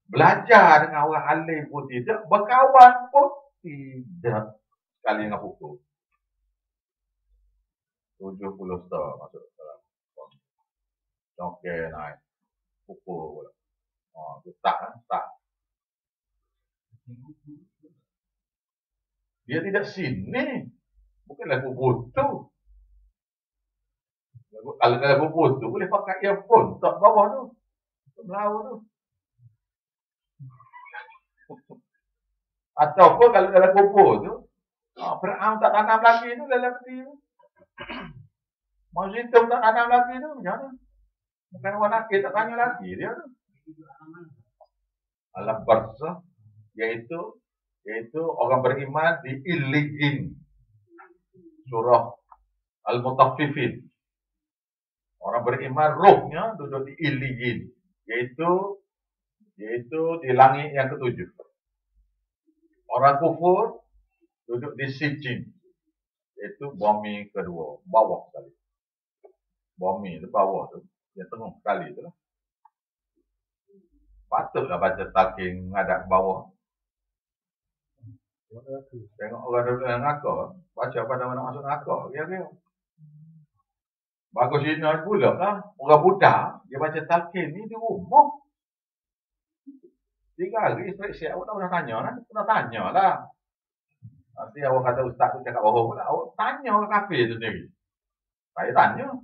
belajar dengan orang alim pun tidak, berkawan pun tidak, sekali dengan pukul 70 star masuk dalam congkel naik pukul pula. Tak Dia tidak sini. Bukan lagu butuh. Kalau lagu butuh boleh pakai earphone. Tak bawah tu. Melayu tu. Ataupun kalau dalam kubur tu, Fir'aun tak tanam lagi tu dalam peti tu. Maksud tak tanam lagi tu, macam mana? Bukan orang nakir tak tanya lagi dia tu. Alam barzah, iaitu orang beriman di Illigin. Surah Al-Mutaffifin. Orang beriman rohnya duduk di Illigin. Iaitu di langit yang ketujuh. Orang kufur duduk di Sijin. Iaitu bumi kedua, bawah sekali. Bumi tu bawah tu, yang tengah sekali tu lah. Patutlah baca talqin menghadap bawah. Tengok orang duduk dalam neraka, baca pada mana masuk neraka, kira-kira. Bagus Cina pula lah, orang Buddha, dia baca talqin ni di rumah. 3 hari isteri siap, awak tak pernah tanya lah. Nanti awak kata ustaz tu cakap bohong pula, awak tanya orang kafir tu sendiri. Saya tanya.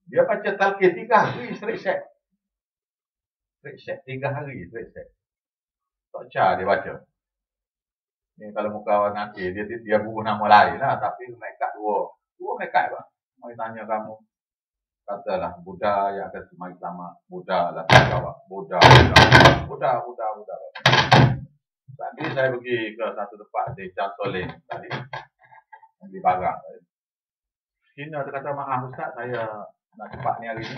Dia baca talqin 3 hari isteri siap. 3 hari isteri siap. Tak cara dia baca. Ni kalau muka orang nakir, dia bubuh nama lain lah. Tapi mereka dua mereka apa? Mari tanya kamu. Katalah Buddha yang akan semai selamat. Buddha lah jawab. Buddha. Tadi saya pergi ke satu tempat di Cantoling tadi. Di Barang. Cina tu kata, maaf Ustaz, saya nak cepat ni hari ni.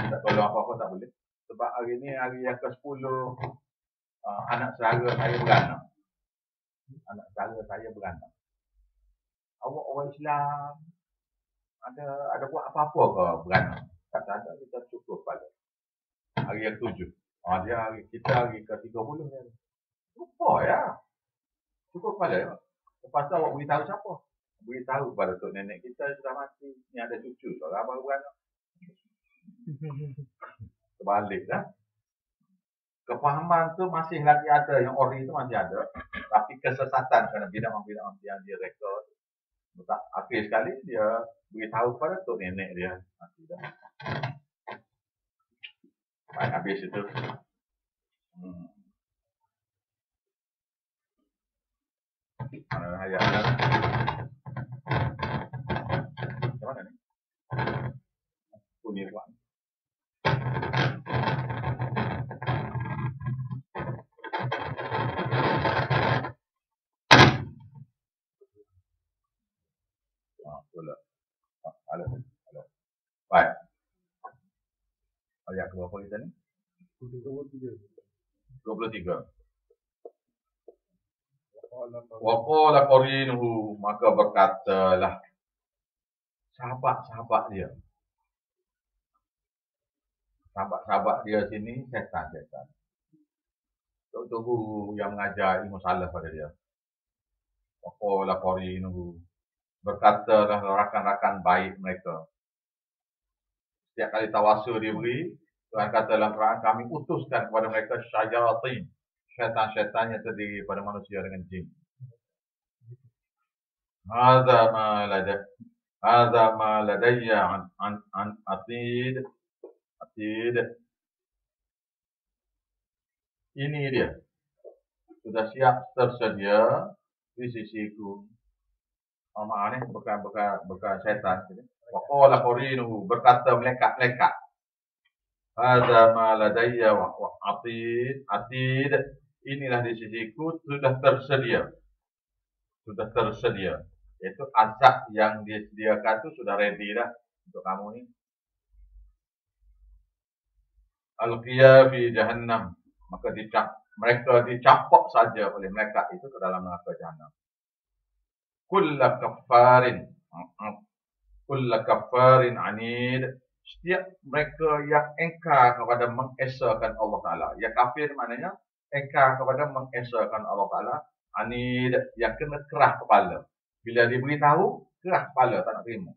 Tak tolong apa-apa tak boleh. Sebab hari ni hari yang ke-10 anak saudara saya beranak. Awak orang Islam ada buat apa-apa ke beranak? Tak ada, kita cukup pada hari yang 7. Dia hari kita hari ke-30 ni. Lupa ya. Cukup pada ya. Lepas tu awak beritahu siapa? Beritahu kepada tok nenek kita sudah mati. Ni ada cucu seorang baru beranak. Terbalik lah. Kefahaman tu masih lagi ada, yang ori itu masih ada, tapi kesesatan kerana bidang-bidang yang dia rekod. Tak akhir sekali dia beritahu kepada tok nenek dia mati dah. Baik, habis itu. Ayat macam mana ni? Puniruan. Baik. Ayat berapa kita ni? 23. Waqala qarinuhu, maka berkatalah sahabat-sahabat dia. Sahabat-sahabat dia sini setan-setan. Tok guru yang mengajar ilmu salaf pada dia. Waqala qarinuhu, berkatalah rakan-rakan baik mereka. Setiap kali tawasul dia beri, Tuhan kata dalam Quran, kami utuskan kepada mereka syayatin, syaitan-syaitan yang terdiri pada manusia dengan jin. Hadza ma ladayya an atid. Ini dia. Sudah siap tersedia di sisiku. Maaf ni bukan syaitan. Waqala qarinuhu, berkata melekat-melekat. Hadza ma ladayya wa atid. Inilah di sisiku sudah tersedia. Iaitu azab yang disediakan itu sudah ready dah untuk kamu ni. Al-qiya fi jahannam, maka mereka dicapak saja oleh mereka itu ke dalam neraka jahannam. Kulla kaffarin anid, setiap mereka yang engkar kepada mengesakan Allah Ta'ala. Yang kafir maknanya engkar kepada mengesakan Allah Ta'ala. Anid, yang kena kerah kepala. Bila diberitahu, kerah kepala, tak nak terima.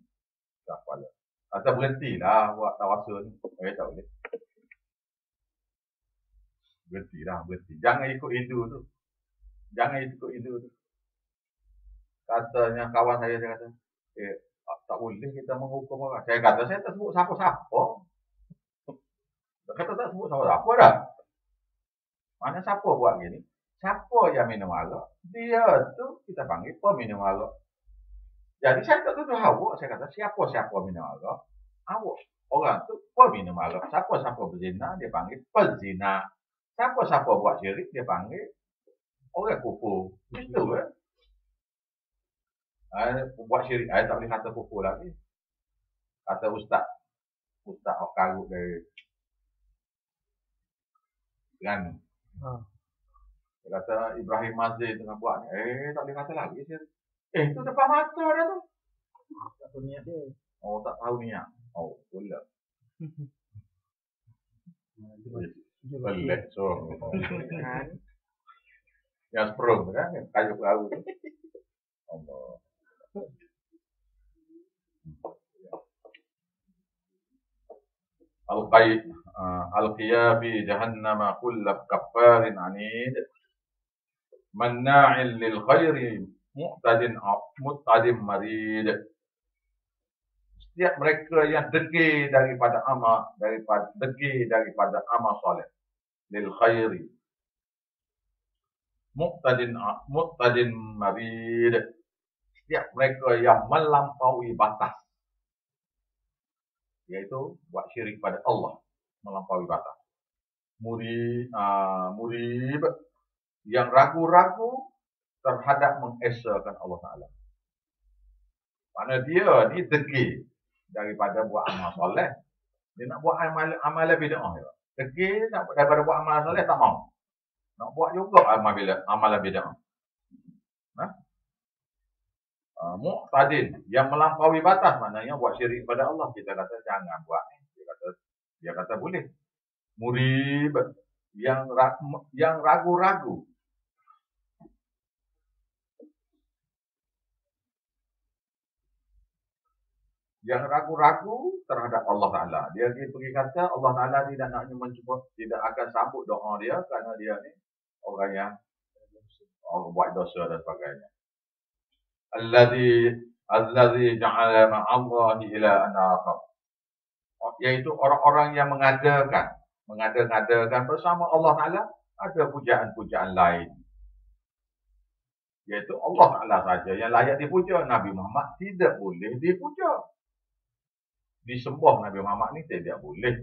Kerah kepala. Kata berhentilah buat tawasul ni. Tak boleh. Berhenti. Jangan ikut itu tu. Katanya kawan saya kata, tak boleh kita menghukum orang. Saya kata, saya tak sebut siapa-siapa. Kata tak sebut siapa-siapa dah. Mana siapa buat gini? Siapa yang minum arak? Dia tu kita panggil peminum arak. Jadi saya tak tuduh awak. Saya kata, siapa-siapa minum arak? Awak. Orang tu peminum arak. Siapa-siapa berzina, dia panggil pezina. Siapa-siapa buat syirik, dia panggil orang kufur. Itu kan? Buat syirik, saya tak boleh kata kufur lagi. Kata ustaz Hok Karut dari Terengganu. Dia kata Ibrahim Mazin tengah buat ni. Tak boleh kata lagi. Itu depan mata dah tu. Tak tahu niat dia. Oh, tak tahu niat. Oh, pula. Pelik so. Yang sprung kan, kayu perahu tu. Allah. Al-qiyya fi jahannama kulla kaffarin anid manna'in lil khairi mu'tadin marid. Setiap mereka yang degil daripada amal soleh, lil khairi mu'tadin marid. Setiap mereka yang melampaui batas, yaitu buat syirik pada Allah, melampaui batas. Murib, yang ragu-ragu terhadap mengesakan Allah Ta'ala. Mana dia ni degil daripada buat amal soleh. Dia nak buat amal bid'ah. Degil daripada buat amal soleh, tak mau. Nak buat juga amal bid'ah. Mu'tadin, yang melampaui batas, maknanya buat syirik pada Allah. Kita kata jangan buat ni. Dia kata boleh. Murib, yang ragu-ragu. Yang ragu-ragu terhadap Allah Ta'ala. Dia pergi kata Allah Ta'ala tidak nak mencuba, tidak akan sambut doa dia kerana dia ni orang yang buat dosa dan sebagainya. Allazi ja'ala ma'allahi ilahan akhar. Yaitu orang-orang yang mengada-ngadakan bersama Allah Ta'ala ada pujaan-pujaan lain. Yaitu Allah Ta'ala saja yang layak dipuja. Nabi Muhammad tidak boleh dipuja. Disembah Nabi Muhammad ni tidak boleh.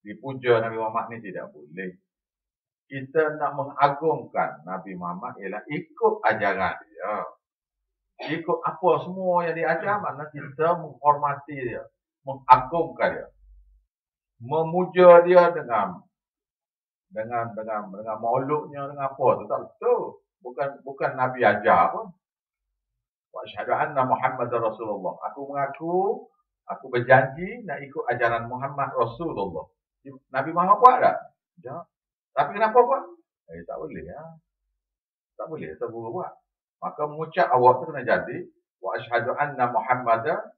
Dipuja Nabi Muhammad ni tidak boleh. Kita nak mengagungkan Nabi Muhammad ialah ikut ajaran dia. Ikut apa semua yang dia ajar, makna kita menghormati dia, mengagungkan dia, memuja dia dengan mauludnya, dengan apa tu, tak betul. Bukan Nabi ajar pun. Wa asyhadu anna Muhammadar Rasulullah. Aku berjanji nak ikut ajaran Muhammad Rasulullah. Nabi Muhammad buat tak? Ya. Tapi kenapa buat? Tak boleh ya. Tak boleh, terburu buat. Maka mengucap awak tu kena jadi wa asyhadu anna Muhammadar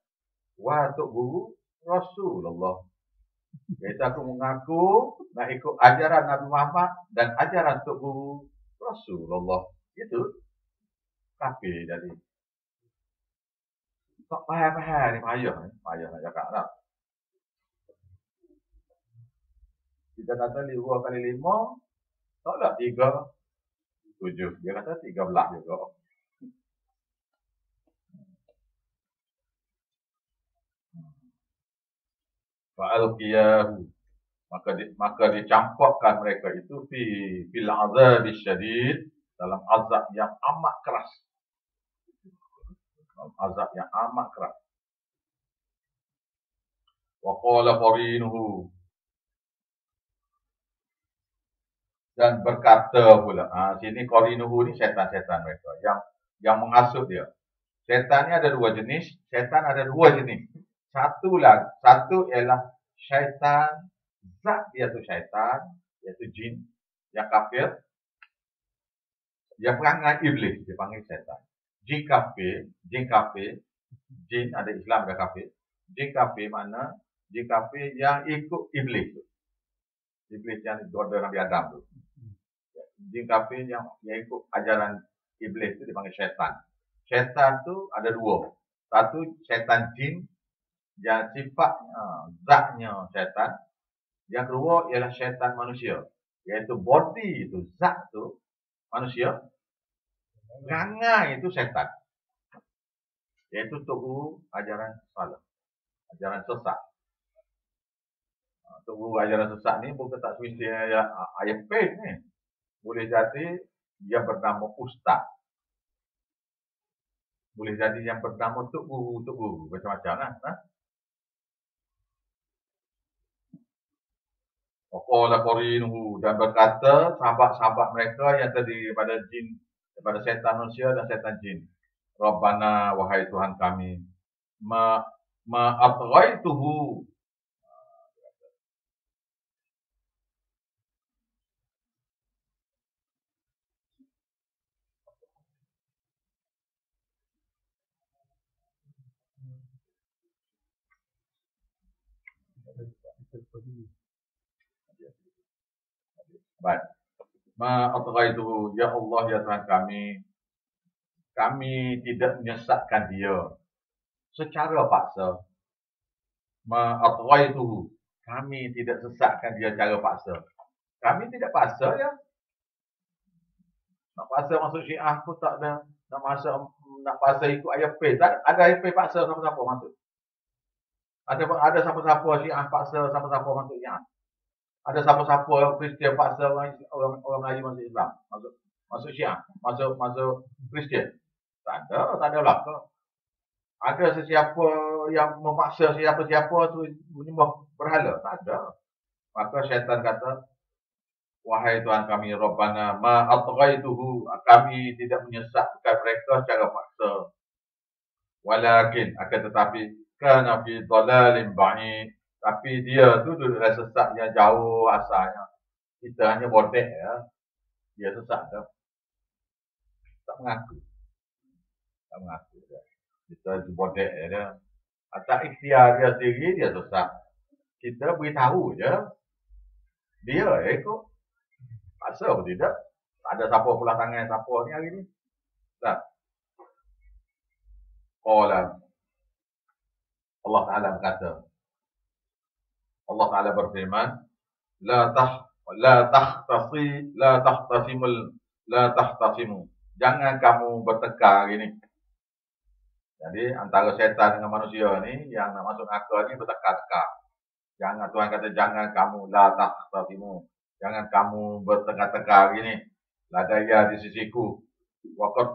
wa Tok Guru Rasulullah. Iaitu aku mengaku nak ikut ajaran Nabi Muhammad dan ajaran Tok Guru Rasulullah. Itu kafir jadi. Tak payah ni payah nak cakap tak. Kita kata 2 kali 5 taklah 3 7. Dia kata 13 juga. Fa'alqiyahu, maka dicampakkan mereka itu fil azabi syadid, dalam azab yang amat keras. Azab yang amat keras. Wa qala qarinuhu, dan berkata pula, sini qarinuhu ni syaitan-syaitan mereka yang menghasut dia. Syaitan ni ada 2 jenis, Satu ialah syaitan zat, iaitu syaitan, iaitu jin yang kafir. Yang perangai iblis dipanggil syaitan. Jin kafir, jin ada Islam ada kafir. Jin kafir mana? Jin kafir yang ikut iblis tu. Iblis yang goda Nabi Adam tu. Jin kafir yang ikut ajaran iblis tu dipanggil syaitan. Syaitan tu ada dua. Satu syaitan jin yang sifatnya zatnya syaitan. Yang kedua ialah syaitan manusia. Iaitu body itu, zat tu manusia. Perangai itu syaitan. Iaitu Tok Guru ajaran salah. Ajaran sesat. Tok Guru ajaran sesat ni bukan tak semestinya ayat pen ni. Boleh jadi dia bernama ustaz. Boleh jadi yang bernama Tok Guru, macam-macam lah. Waqala qarinuhu, dan berkata sahabat-sahabat mereka yang terdiri daripada jin, daripada syaitan manusia dan syaitan jin. Rabbana, wahai Tuhan kami, atghaituhu. Baik. Atghaituhu, ya Allah ya Tuhan kami tidak menyesatkan dia secara paksa. Atghaituhu, kami tidak sesatkan dia secara paksa. Kami tidak paksa ya. Nak paksa masuk Syiah pun tak ada. Nak paksa ikut ayat P. Tak ada ayat P paksa siapa-siapa masuk. Ada siapa-siapa Syiah paksa siapa-siapa masuk Syiah. Ada siapa-siapa Kristian paksa orang Melayu masuk Islam, masuk Syiah, masuk Kristian. Tak ada belaka. Ada sesiapa yang memaksa siapa-siapa tu menyembah berhala, tak ada. Maka syaitan kata, wahai Tuhan kami, Rabbana ma atghaituhu, kami tidak menyesatkan mereka secara paksa. Walakin, akan tetapi, kana fi dhalalin ba'id, tapi dia tu duduk dalam sesat yang jauh asalnya. Kita hanya bodek ya. Dia sesat tu. Tak mengaku. Tak mengaku dia. Kita bodek dia. Atas ikhtiar dia sendiri dia sesat. Kita beritahu je. Dia ikut. Paksa pun tidak. Tak ada siapa pula tangan siapa ni hari ni. Tak. Qala. Allah Ta'ala berkata. Allah Ta'ala berfirman, la tahtasimu. Jangan kamu bertengkar hari ni. Jadi antara syaitan dengan manusia ni yang nak masuk neraka ni bertengkar-tengkar. Jangan, Tuhan kata jangan kamu la tahtasimu. Jangan kamu bertengkar-tengkar hari ni. Ladaya di sisiku. Waqad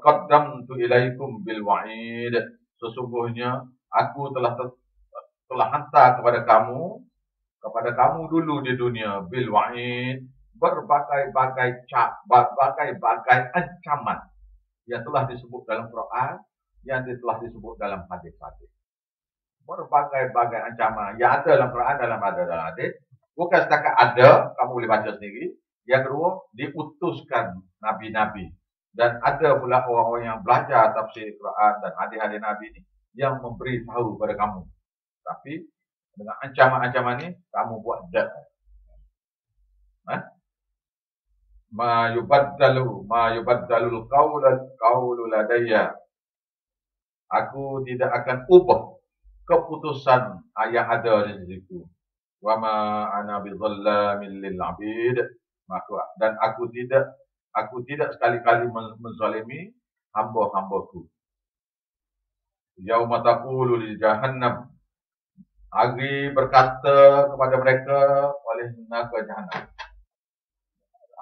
qaddamtu ilaikum bil wa'id. Sesungguhnya aku telah hantar kepada kamu dulu di dunia bil wa'id, berbagai-bagai ancaman yang telah disebut dalam Quran, yang telah disebut dalam hadis-hadis. Berbagai-bagai ancaman yang ada dalam Quran, dalam hadis. Bukan setakat ada, kamu boleh baca sendiri. Yang kedua, diutuskan nabi-nabi. Dan ada pula orang-orang yang belajar tafsir Quran dan hadis-hadis Nabi ini yang memberi tahu kepada kamu. Tapi dengan ancaman-ancaman ni kamu buat dak. Ma yubaddalul qawlu ladayya. Aku tidak akan ubah keputusan yang ada di situ. Wa ma ana bidzallamin lil 'abid. Dan aku tidak sekali-kali menzalimi hamba-hambaku. Yauma taqulu li jahannam. Hari berkata kepada mereka oleh neraka Jahannam.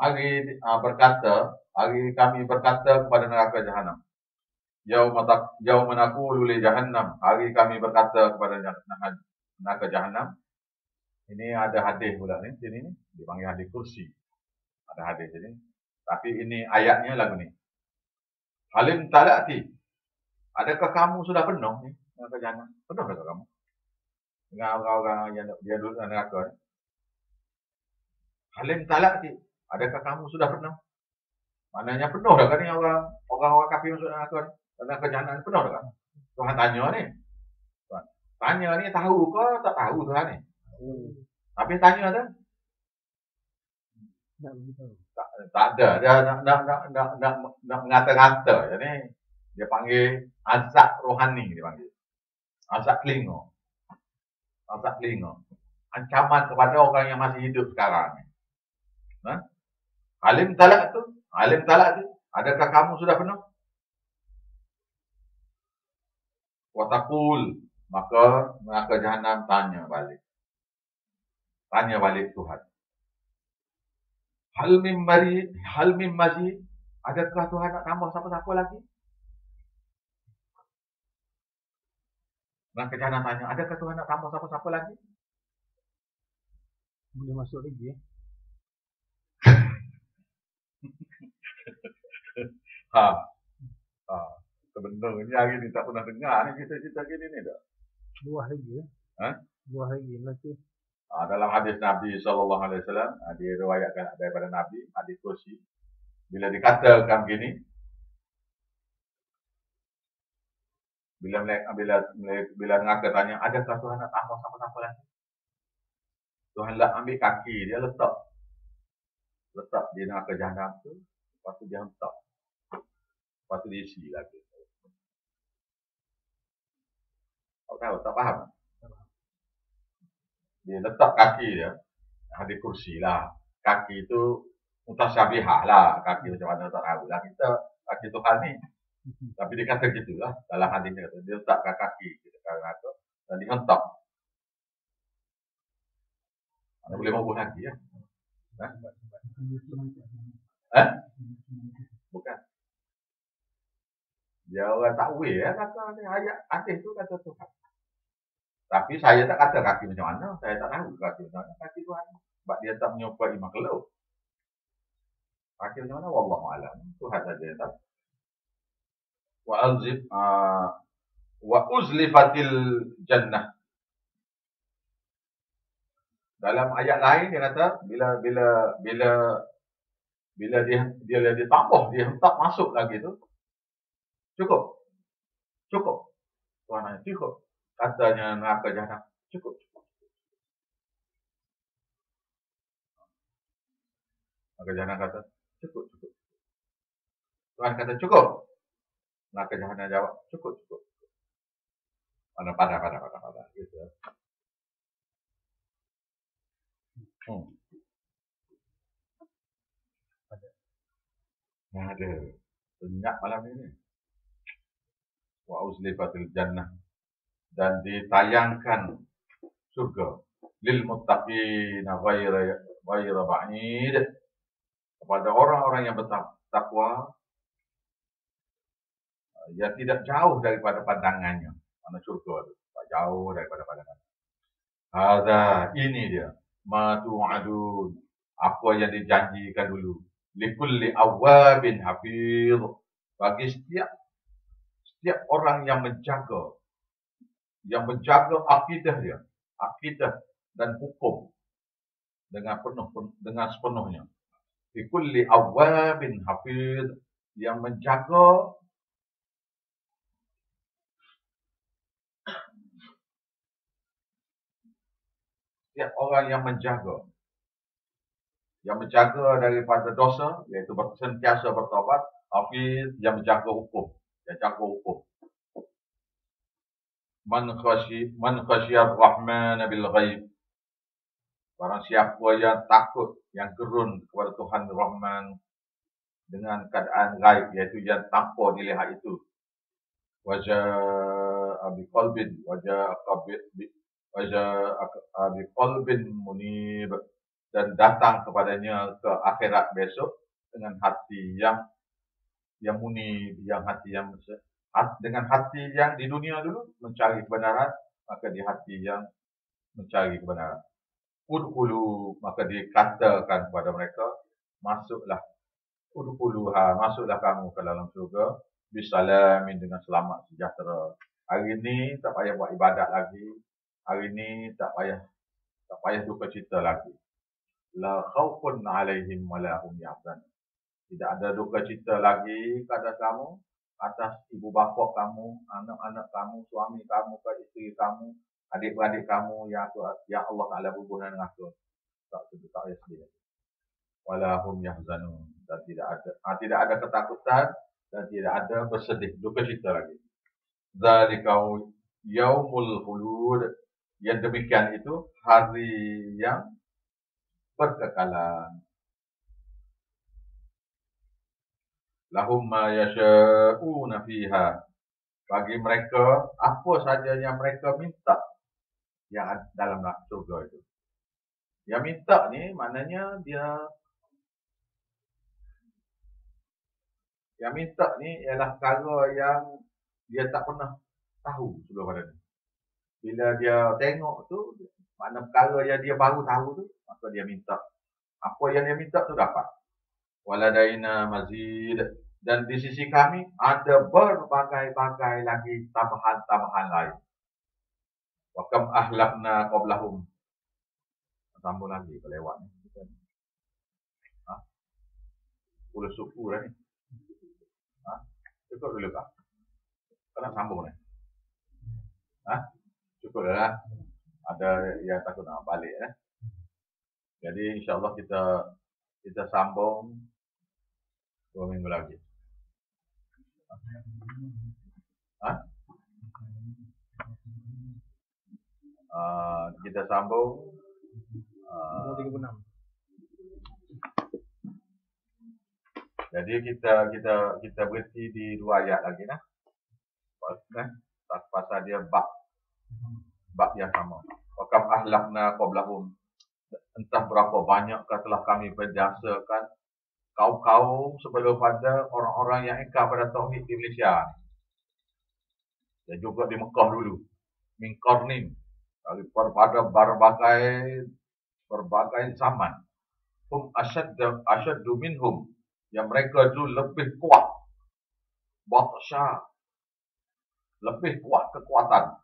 Hari kami berkata kepada neraka Jahannam. Yauma naqulu li Jahannam. Hari kami berkata kepada neraka Jahannam. Ini ada hadis pula ni, sini ni dipanggil hadis kursi. Ada hadis sini. Tapi ini ayatnya lagu ni. Halim talati. Adakah kamu sudah penuh ni neraka Jahannam? Penuh adakah kamu? Dengan orang-orang yang dia duduk dalam neraka. Halim talati. Adakah kamu sudah penuh? Maknanya penuh dah kan ni orang kafir masuk neraka. Neraka Jahannam penuh dah kan? Tuhan tanya ni. Tuhan tanya ni, tahu ke tak tahu Tuhan ni? Tapi tanya tu. Tak beritahu. Tak ada. Dia nak mengata-ngata. Jadi dia panggil azab rohani, dia panggil. Azab telinga. Azab telinga. Ancaman kepada orang yang masih hidup sekarang. Nah, alim talak tu, adakah kamu sudah penuh? Watakul, maka Jahannam tanya balik Tuhan. Hal mim mazid, adakah Tuhan nak tambah siapa-siapa lagi? Maka Jahannam tanya, adakah Tuhan nak tambah siapa-siapa lagi? Boleh masuk lagi ya. Sebenarnya hari ni tak pernah dengar ni cerita gini ni dah. Buah lagi ya. Buah lagi nanti. Dalam hadis Nabi SAW, diriwayatkan daripada Nabi, hadis kursi. Bila dikatakan gini, bila neraka tanya, adakah Tuhan nak tambah siapa-siapa lagi? Tuhan lah ambil kaki dia letak di neraka Jahannam tu, lepas tu dia hentak, lepas tu diisi lagi. Tak faham? Dia letak kaki dia, ada kursi lah. Kaki itu mutasyabihah lah. Kaki macam mana tak tahu lah. Kita kaki Tuhan ni. Tapi dia kata gitulah. Dalam hadis dia kata, dia letakkan kaki kita neraka dan dihentak. Anda boleh mahu lagi ya? Bukan. Dia orang takwil ya, kata ayat hadis tu kata Tuhan. Tapi saya tak kata kaki macam mana. Saya tak tahu kaki macam mana. Kaki Tuhan. Sebab dia tak menyerupai makhluk. Kaki macam mana? Wallahualam. Tuhan saja yang tahu. Wa uzlifatil jannah. Dalam ayat lain dia kata bila dia ditambah, dia hentak masuk lagi tu. Cukup. Tuhan hanya cukup. Katanya neraka Jahannam, cukup. Maka Jahannam kata, cukup. Tuhan kata, cukup. Neraka Jahannam jawab, cukup. Pada. Gitu. Ada. Senyap malam ini. Wa uzlifatil jannah. Dan ditayangkan surga lil muttaqina ghaira ba'id, kepada orang-orang yang bertakwa yang tidak jauh daripada pandangannya. Mana surga tu tak jauh daripada pandangannya. Hadza, ini dia ma tu'adun, apa yang dijanjikan dulu, likulli awwabin hafiz, bagi setiap orang yang menjaga akidah dia, akidah dan hukum dengan sepenuhnya. Fi kulli awwabin hafiz, yang menjaga setiap orang yang menjaga daripada dosa, iaitu sentiasa bertaubat. Hafiz, yang menjaga hukum, Man khasyiyar rahman bil ghaib, barang siapa yang takut, yang gerun kepada Tuhan Rahman dengan keadaan gaib, iaitu yang tanpa dilihat itu. Waja'a biqalbin munib, dan datang kepadanya ke akhirat besok dengan hati yang munib, dengan hati yang di dunia dulu mencari kebenaran, maka di hati yang mencari kebenaran. Udkhulu, maka dikatakan kepada mereka, masuklah kamu ke dalam surga bisalamin, dengan selamat sejahtera. Hari ini tak payah buat ibadat lagi. Hari ini tak payah duka cita lagi. La khaufun alaihim wa la hum yahzanun. Tidak ada duka cita lagi kepada kamu, atas ibu bapa kamu, anak-anak kamu, suami kamu, isteri kamu, adik-beradik kamu yang Allah Ta'ala hubungkan dengan aku. Tak payah sedih. wala hum yahzanun, dan tidak ada ketakutan dan tidak ada bersedih, duka cita lagi. Zalika yaumul khulud, yang demikian itu hari yang berkekalan. Lahum ma yasha'una fiha, bagi mereka apa saja yang mereka minta yang dalam surga itu. Yang minta ni maknanya yang minta ni ialah perkara yang dia tak pernah tahu sebelum pada ni. Bila dia tengok tu, makna perkara yang dia baru tahu tu, maka dia minta. Apa yang dia minta tu dapat. Waladaina mazid, dan di sisi kami ada berbagai-bagai lagi tambahan-tambahan lain. Wa kam ahlakna qablahum. Sambung lagi kelewat ni. Ha? Pula suku dah ni. Ha? Cukup dulu kah? Kena sambung ni. Ha? Cukup dah lah. Ada yang takut nak balik eh. Jadi insyaAllah kita sambung 2 minggu lagi. Ha? Kita sambung 36. Jadi kita berhenti di 2 ayat lagi nah. Pasal dia bab yang sama. Wa kam ahlakna qablahum, entah berapa banyakkah telah kami berjasakan kaum-kaum sebelum pada orang-orang yang ingkar pada tauhid di Malaysia. Dan juga di Mekah dulu. Min qarnin, daripada berbagai zaman. Hum asyaddu minhum, yang mereka itu lebih kuat. Batsha, lebih kuat kekuatan.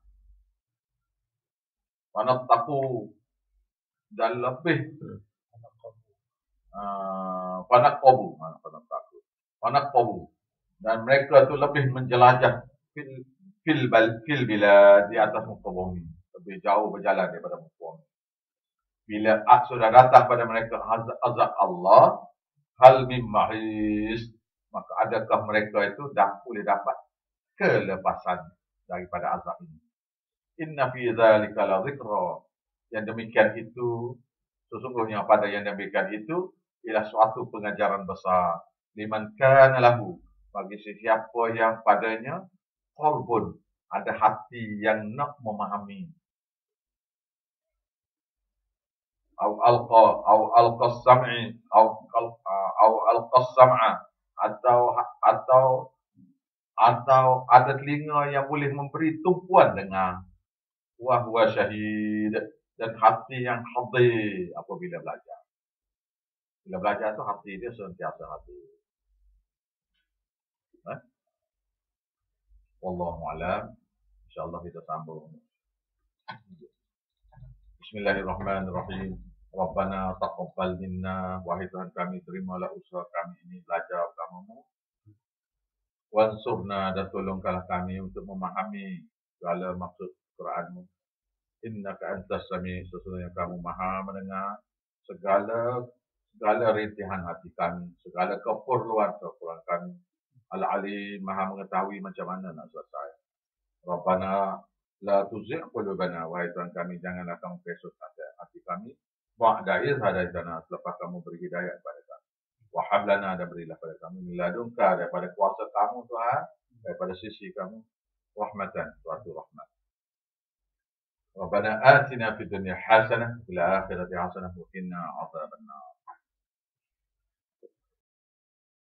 Panattaku, dan lebih panaqabu, dan mereka itu lebih menjelajah fil bilad, di atas muka bumi, lebih jauh berjalan daripada muka bumi. Bila sudah datang pada mereka azab Allah, hal mim mahis, maka adakah mereka itu dah boleh dapat kelepasan daripada azab ini. Inna fi dzalika la dzikra, yang demikian itu sesungguhnya pada yang demikian itu ialah suatu pengajaran besar, liman kana lahu, bagi sesiapa yang padanya qalbun, ada hati yang nak memahami. Au alqa sam'i atau ada telinga yang boleh memberi tumpuan dengar. Wa huwa syahid, dan hati yang hadir apabila belajar. Bila belajar tu hati dia sentiasa hadir. Wallahu a'lam. InsyaAllah kita sambung. Bismillahirrahmanirrahim. Rabbana taqabbal minna, wahai Tuhan kami, terimalah usaha kami ini belajar agama-Mu. Wansurna, dan tolongkanlah kami untuk memahami segala maksud Quran-Mu. Innaka antas sami, sesungguhnya kamu maha mendengar segala rintihan hati kami, segala keperluan kami. Al-Alim, maha mengetahui macam mana nak selesai. Rabbana la tuzigh qulubana, wahai Tuhan kami, janganlah kamu pesut hati kami. Ba'da idh hadaitana, selepas kamu beri hidayah kepada kami. Wa hab lana, dan berilah pada kami min ladunka, daripada kuasa kamu Tuhan, daripada sisi kamu, rahmatan, suatu rahmat. Rabbana atina fid dunya hasanah, fil akhirati hasanah, wa qina adzabannar.